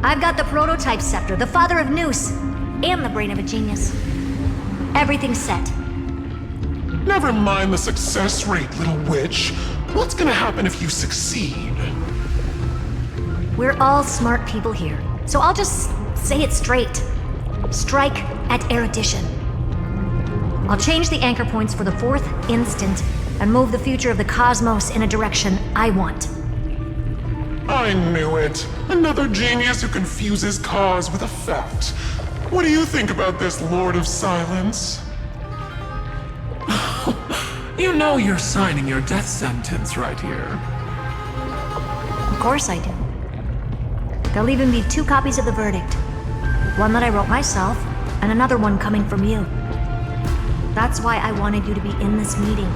I've got the prototype scepter, the father of Noose, and the brain of a genius. Everything's set. Never mind the success rate, little witch. What's gonna happen if you succeed? We're all smart people here, so I'll just say it straight. Strike at erudition. I'll change the anchor points for the 4th instant and move the future of the cosmos in a direction I want. I knew it. Another genius who confuses cause with effect. What do you think about this, Lord of Silence? You know you're signing your death sentence right here. Of course I do. There'll even be 2 copies of the verdict. One that I wrote myself, and another one coming from you. That's why I wanted you to be in this meeting.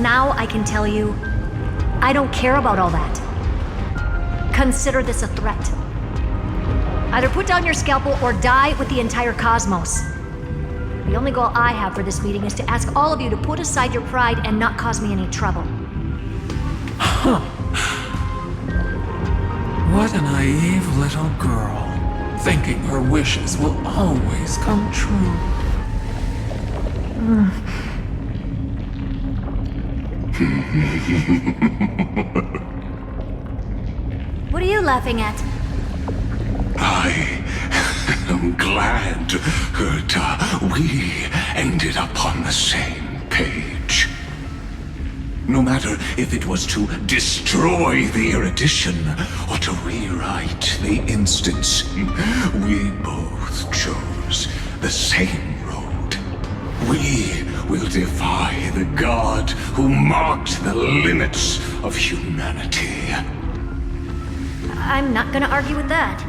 Now I can tell you, I don't care about all that. Consider this a threat. Either put down your scalpel or die with the entire cosmos. The only goal I have for this meeting is to ask all of you to put aside your pride and not cause me any trouble. What a naive little girl, thinking her wishes will always come true. What are you laughing at? I'm glad, Herta, we ended up on the same page. No matter if it was to destroy the erudition or to rewrite the instance, we both chose the same road. We will defy the god who marked the limits of humanity. I'm not gonna argue with that.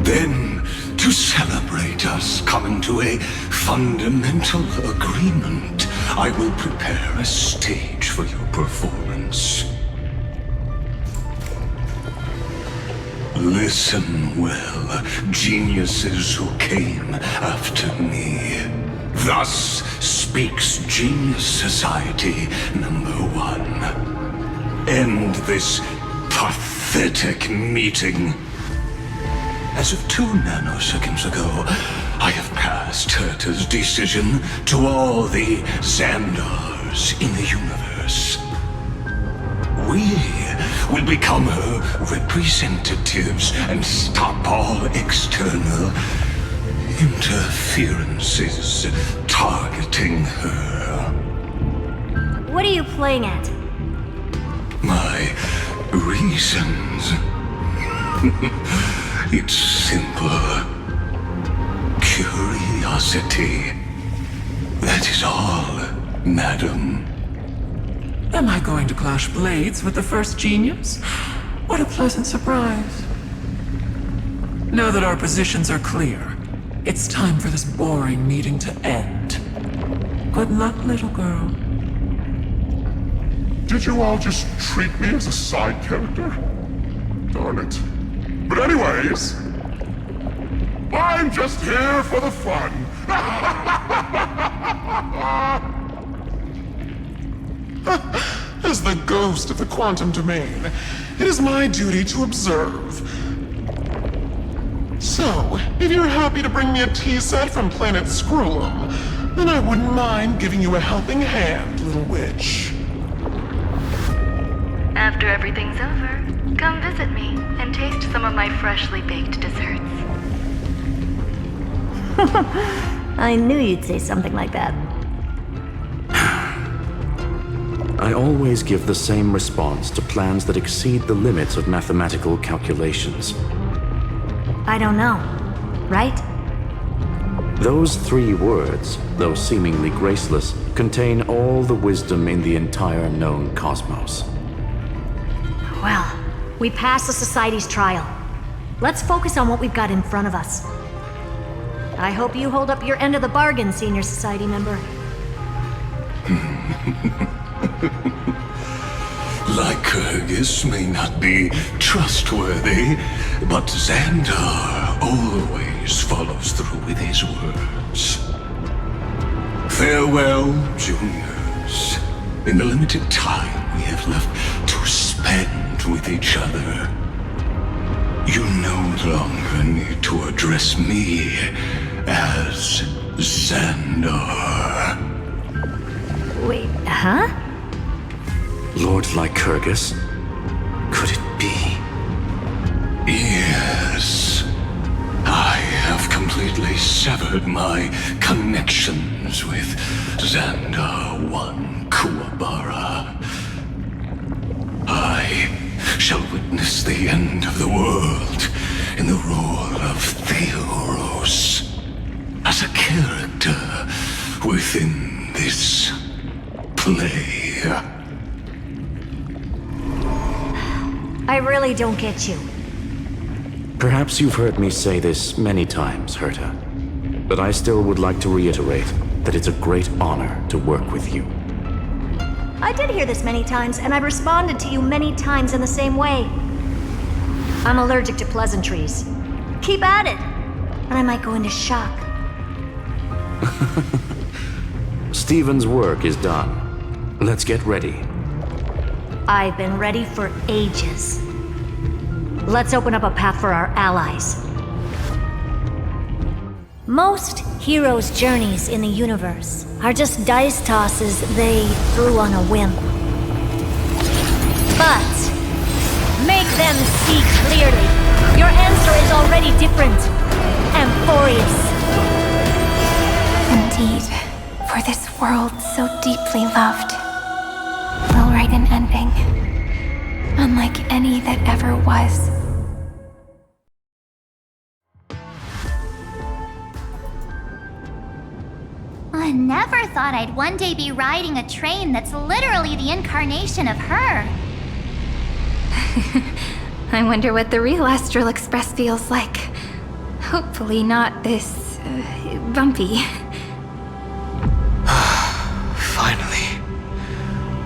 Then, to celebrate us coming to a fundamental agreement, I will prepare a stage for your performance. Listen well, geniuses who came after me. Thus speaks Genius Society #1. End this pathetic meeting. As of 2 nanoseconds ago, I have passed Herta's decision to all the Xandars in the universe. We will become her representatives and stop all external interferences targeting her. What are you playing at? My reasons. It's simple. Curiosity. That is all, madam. Am I going to clash blades with the first genius? What a pleasant surprise. Now that our positions are clear, it's time for this boring meeting to end. Good luck, little girl. Did you all just treat me as a side character? Darn it. But anyways, I'm just here for the fun. As the ghost of the quantum domain, it is my duty to observe. So, if you're happy to bring me a tea set from planet Scrollum, then I wouldn't mind giving you a helping hand, little witch. After everything's over, come visit me and taste some of my freshly baked desserts. I knew you'd say something like that. I always give the same response to plans that exceed the limits of mathematical calculations. I don't know, right? Those 3 words, though seemingly graceless, contain all the wisdom in the entire known cosmos. Well, we passed the Society's trial. Let's focus on what we've got in front of us. I hope you hold up your end of the bargain, Senior Society member. Lycurgus may not be trustworthy, but Xandar always follows through with his words. Farewell, juniors. In the limited time we have left to spend with each other, you no longer need to address me as Xandar. Wait, huh? Lord Lycurgus? Could it be? Yes. I have completely severed my connections with Xandar 1 Kuwabara. I shall witness the end of the world in the role of Theoros, as a character within this play. I really don't get you. Perhaps you've heard me say this many times, Herta, but I still would like to reiterate that it's a great honor to work with you. I did hear this many times, and I've responded to you many times in the same way. I'm allergic to pleasantries. keep at it. And I might go into shock. Steven's work is done. Let's get ready. I've been ready for ages. Let's open up a path for our allies. Most heroes' journeys in the universe are just dice tosses they threw on a whim. But make them see clearly. Your answer is already different. Amphorius. Indeed, for this world so deeply loved, we'll write an ending, unlike any that ever was. I never thought I'd one day be riding a train that's literally the incarnation of her. I wonder what the real Astral Express feels like. Hopefully not this... bumpy. Finally.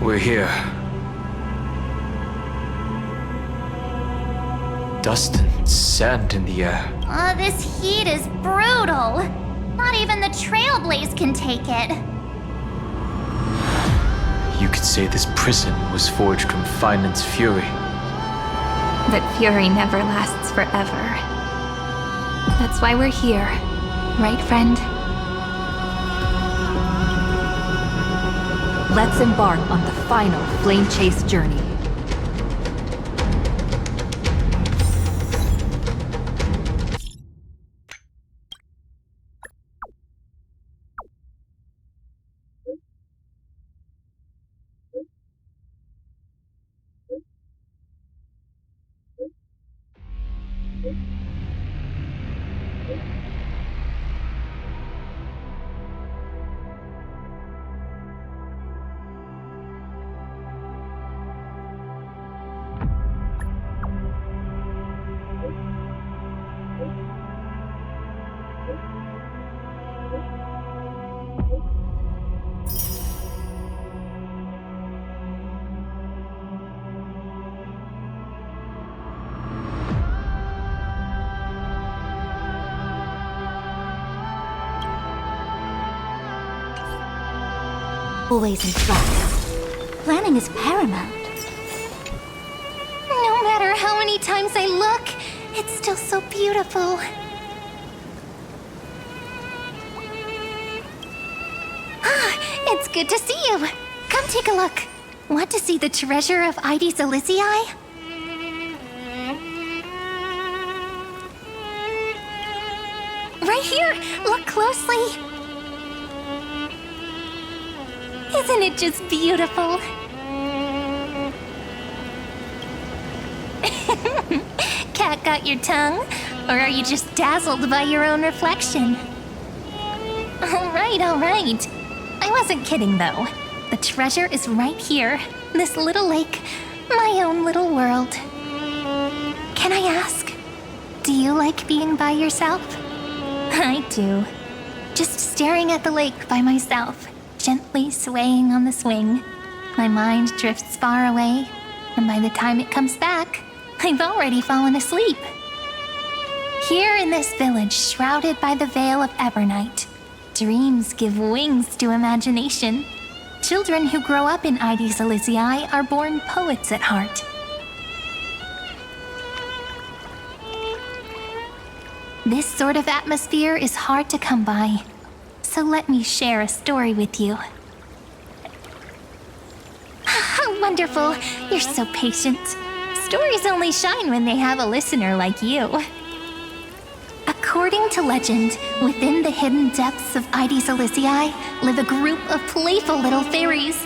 We're here. Dust and sand in the air. Oh, this heat is brutal. Not even the Trailblaze can take it. You could say this prison was forged from Finland's fury. But fury never lasts forever. That's why we're here. Right, friend? Let's embark on the final flame chase journey. Always in flux. Planning is paramount. No matter how many times I look, it's still so beautiful. Ah, it's good to see you. Come take a look. Want to see the treasure of Ides Elysiae? Right here. Look closely. Isn't it just beautiful? Cat got your tongue? Or are you just dazzled by your own reflection? All right. I wasn't kidding, though. The treasure is right here. This little lake. My own little world. Can I ask, do you like being by yourself? I do. Just staring at the lake by myself. Gently swaying on the swing. My mind drifts far away, and by the time it comes back, I've already fallen asleep. Here in this village shrouded by the veil of Ebernite, dreams give wings to imagination. Children who grow up in Ides Elysiae are born poets at heart. This sort of atmosphere is hard to come by. So let me share a story with you. How wonderful! You're so patient. Stories only shine when they have a listener like you. According to legend, within the hidden depths of Ides Elysiae live a group of playful little fairies.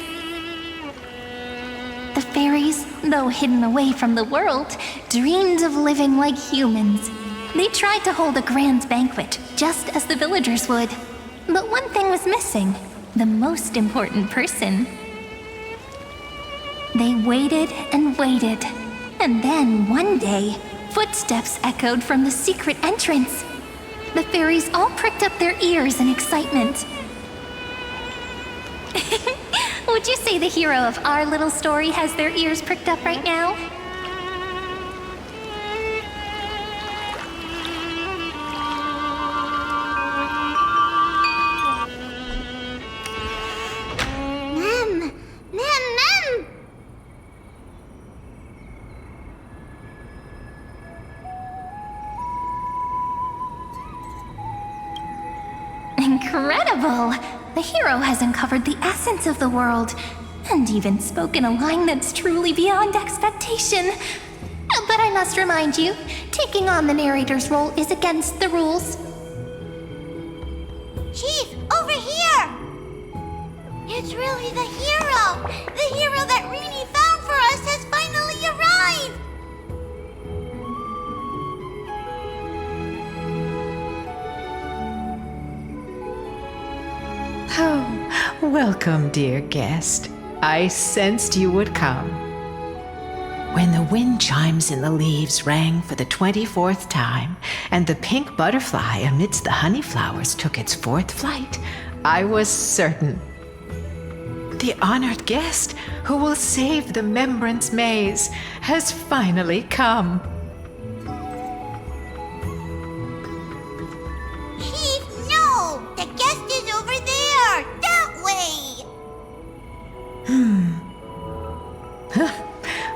The fairies, though hidden away from the world, dreamed of living like humans. They tried to hold a grand banquet, just as the villagers would. But one thing was missing, the most important person. They waited and waited, and then one day, footsteps echoed from the secret entrance. The fairies all pricked up their ears in excitement. Would you say the hero of our little story has their ears pricked up right now? Incredible! The hero has uncovered the essence of the world, and even spoken a line that's truly beyond expectation. But I must remind you, taking on the narrator's role is against the rules. Chief, over here! It's really the hero! The hero that Rini found for us has finally arrived! Oh, welcome, dear guest. I sensed you would come. When the wind chimes in the leaves rang for the 24th time, and the pink butterfly amidst the honey flowers took its 4th flight, I was certain. The honored guest who will save the Membrance Maze has finally come. Chief, no! The guest is over there! That way!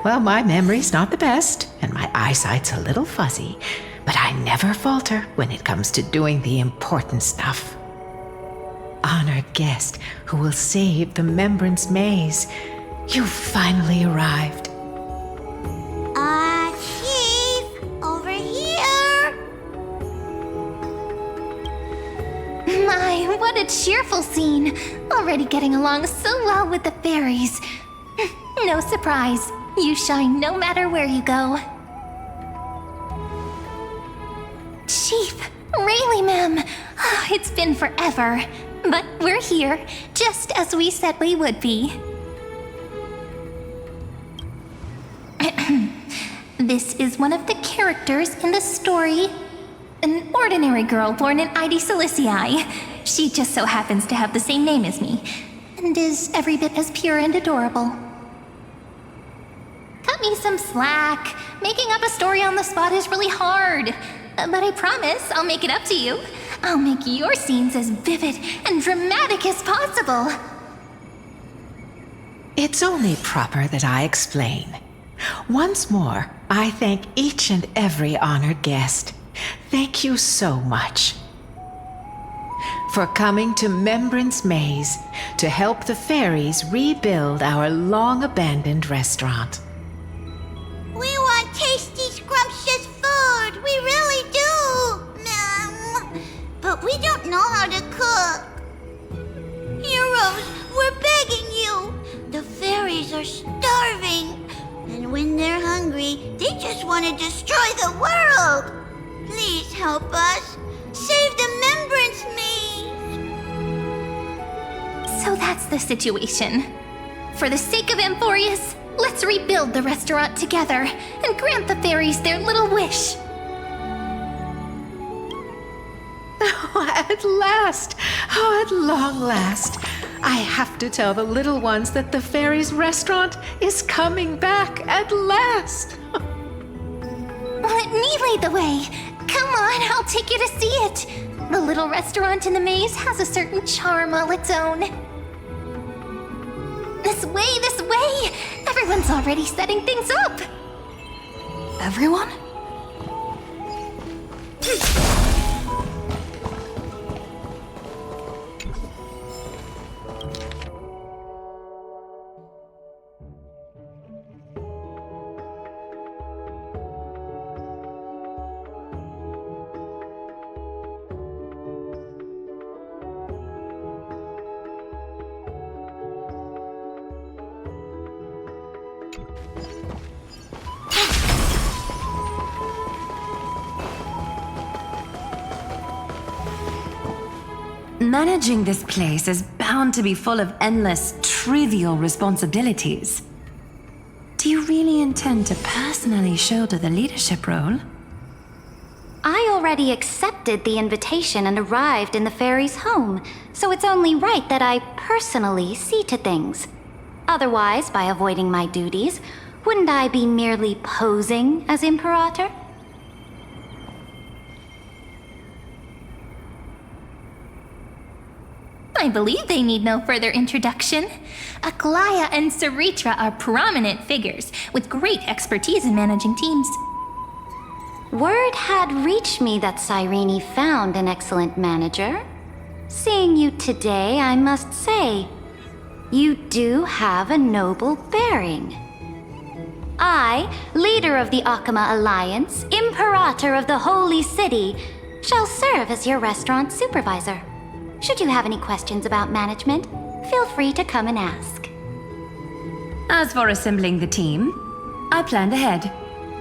Well, my memory's not the best, and my eyesight's a little fuzzy, but I never falter when it comes to doing the important stuff. Honored guest who will save the Membrance Maze, you've finally arrived. Chief, over here! My, what a cheerful scene! Already getting along so well with the fairies. No surprise, you shine no matter where you go. Chief, really, ma'am. It's been forever, but we're here, just as we said we would be. This is one of the characters in the story. An ordinary girl born in ID Silicii. She just so happens to have the same name as me, and is every bit as pure and adorable. Cut me some slack. Making up a story on the spot is really hard. But I promise I'll make it up to you. I'll make your scenes as vivid and dramatic as possible. It's only proper that I explain. Once more, I thank each and every honored guest. Thank you so much for coming to Membrance Maze to help the fairies rebuild our long-abandoned restaurant. We want tasty, scrumptious food! We really do! But we don't know how to cook. Heroes, we're begging you! The fairies are starving. And when they're hungry, they just want to destroy the world! Please help us! Save the Membrance Maze! So that's the situation. For the sake of Amphorius, let's rebuild the restaurant together and grant the fairies their little wish. Oh, at last! Oh, at long last! I have to tell the little ones that the fairies' restaurant is coming back at last! Let me lead the way. Come on, I'll take you to see it. The little restaurant in the maze has a certain charm all its own. This way, this way! Everyone's already setting things up! Everyone? Managing this place is bound to be full of endless, trivial responsibilities. Do you really intend to personally shoulder the leadership role? I already accepted the invitation and arrived in the fairy's home, so it's only right that I personally see to things. Otherwise, by avoiding my duties, wouldn't I be merely posing as Imperator? I believe they need no further introduction. Aglaya and Saritra are prominent figures with great expertise in managing teams. Word had reached me that Cyrene found an excellent manager. seeing you today, I must say, you do have a noble bearing. I, leader of the Akama Alliance, Imperator of the Holy City, shall serve as your restaurant supervisor. Should you have any questions about management, feel free to come and ask. As for assembling the team, I planned ahead.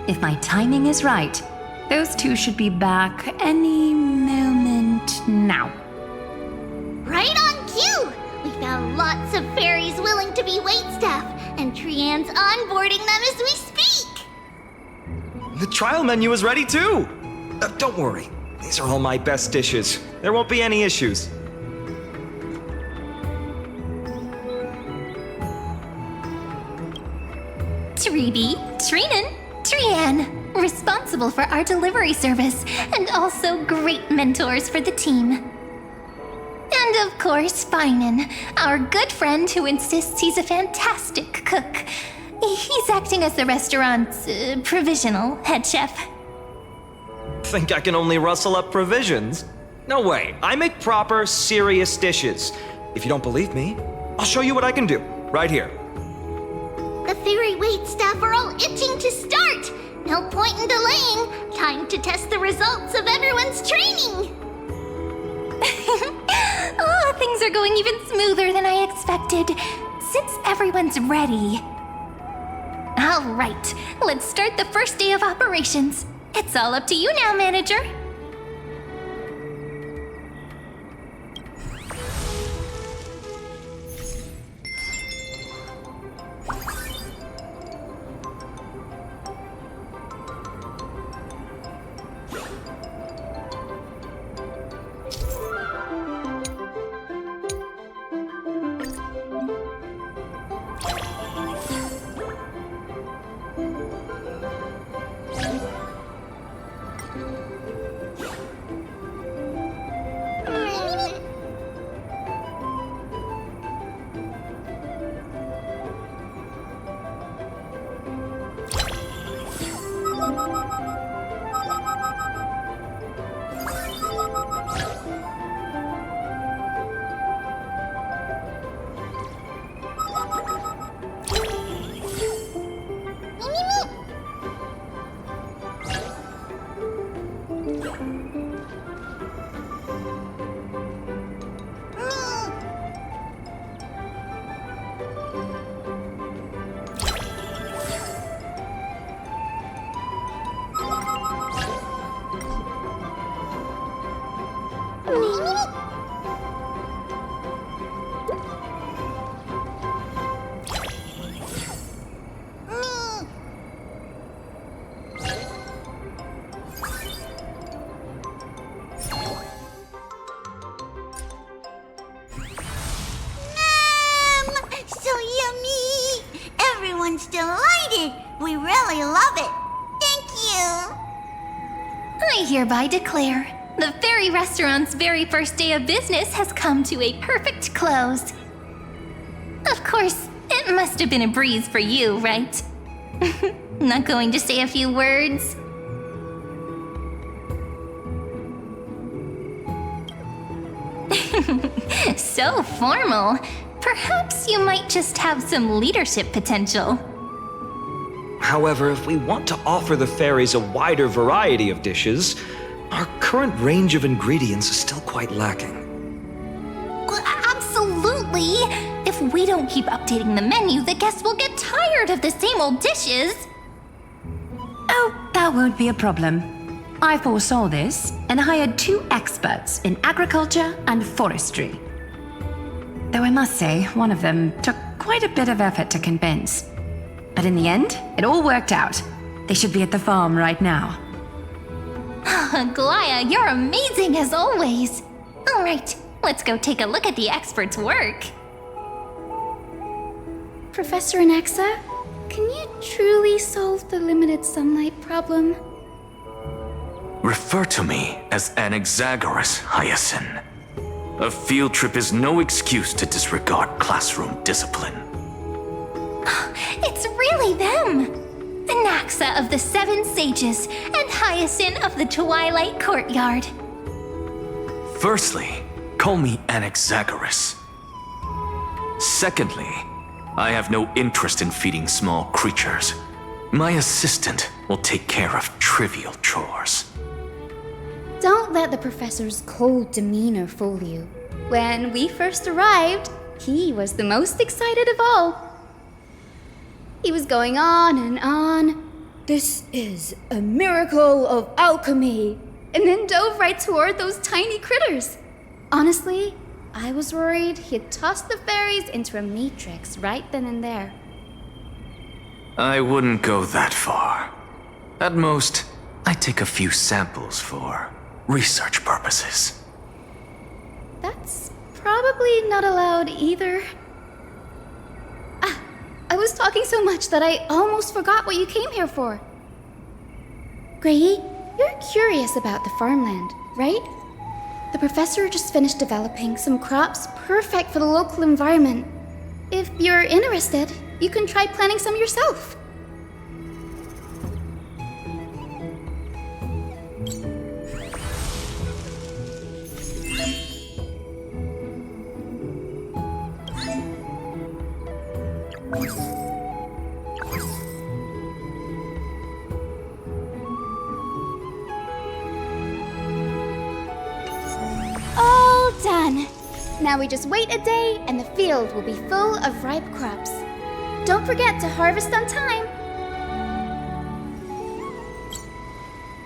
If my timing is right, those two should be back any moment now. Right on cue! We found lots of fairies willing to be waitstaff, and Trian's onboarding them as we speak! The trial menu is ready too! Don't worry, these are all my best dishes. There won't be any issues. Trian, responsible for our delivery service, and also great mentors for the team. And of course, Finan, our good friend who insists he's a fantastic cook. He's acting as the restaurant's provisional head chef. Think I can only rustle up provisions? No way, I make proper, serious dishes. If you don't believe me, I'll show you what I can do, right here. The fairy waitstaff are all itching to start! No point in delaying! Time to test the results of everyone's training! Oh, things are going even smoother than I expected, since everyone's ready. All right, let's start the first day of operations. It's all up to you now, manager. Everyone's delighted! We really love it! Thank you! I hereby declare, the fairy restaurant's very first day of business has come to a perfect close. Of course, it must have been a breeze for you, right? Not going to say a few words? So formal. Perhaps you might just have some leadership potential. However, if we want to offer the fairies a wider variety of dishes, our current range of ingredients is still quite lacking. Absolutely! If we don't keep updating the menu, the guests will get tired of the same old dishes. Oh, that won't be a problem. I foresaw this and hired 2 experts in agriculture and forestry. Though I must say, one of them took quite a bit of effort to convince. But in the end, it all worked out. They should be at the farm right now. Glaya, you're amazing as always. All right, let's go take a look at the expert's work. Professor Anaxa, can you truly solve the limited sunlight problem? Refer to me as Anaxagoras, Hyacinth. A field trip is no excuse to disregard classroom discipline. It's really them! Anaxa of the 7 Sages and Hyacinth of the Twilight Courtyard. Firstly, call me Anaxagoras. Secondly, I have no interest in feeding small creatures. My assistant will take care of trivial chores. Don't let the professor's cold demeanor fool you. When we first arrived, he was the most excited of all. He was going on and on. This is a miracle of alchemy. And then dove right toward those tiny critters. Honestly, I was worried he'd toss the fairies into a matrix right then and there. I wouldn't go that far. At most, I take a few samples for research purposes. That's probably not allowed either. I was talking so much that I almost forgot what you came here for. Grady, you're curious about the farmland, right? The professor just finished developing some crops perfect for the local environment. If you're interested, you can try planting some yourself. All done. Now we just wait a day and the field will be full of ripe crops. Don't forget to harvest on time.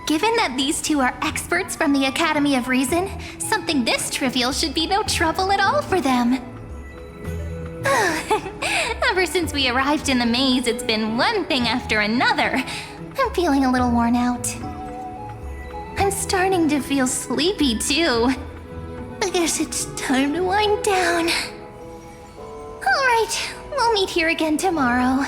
Given that these two are experts from the Academy of Reason, something this trivial should be no trouble at all for them. Ever since we arrived in the maze, it's been one thing after another. I'm feeling a little worn out. I'm starting to feel sleepy too. I guess it's time to wind down. All right, we'll meet here again tomorrow.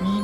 你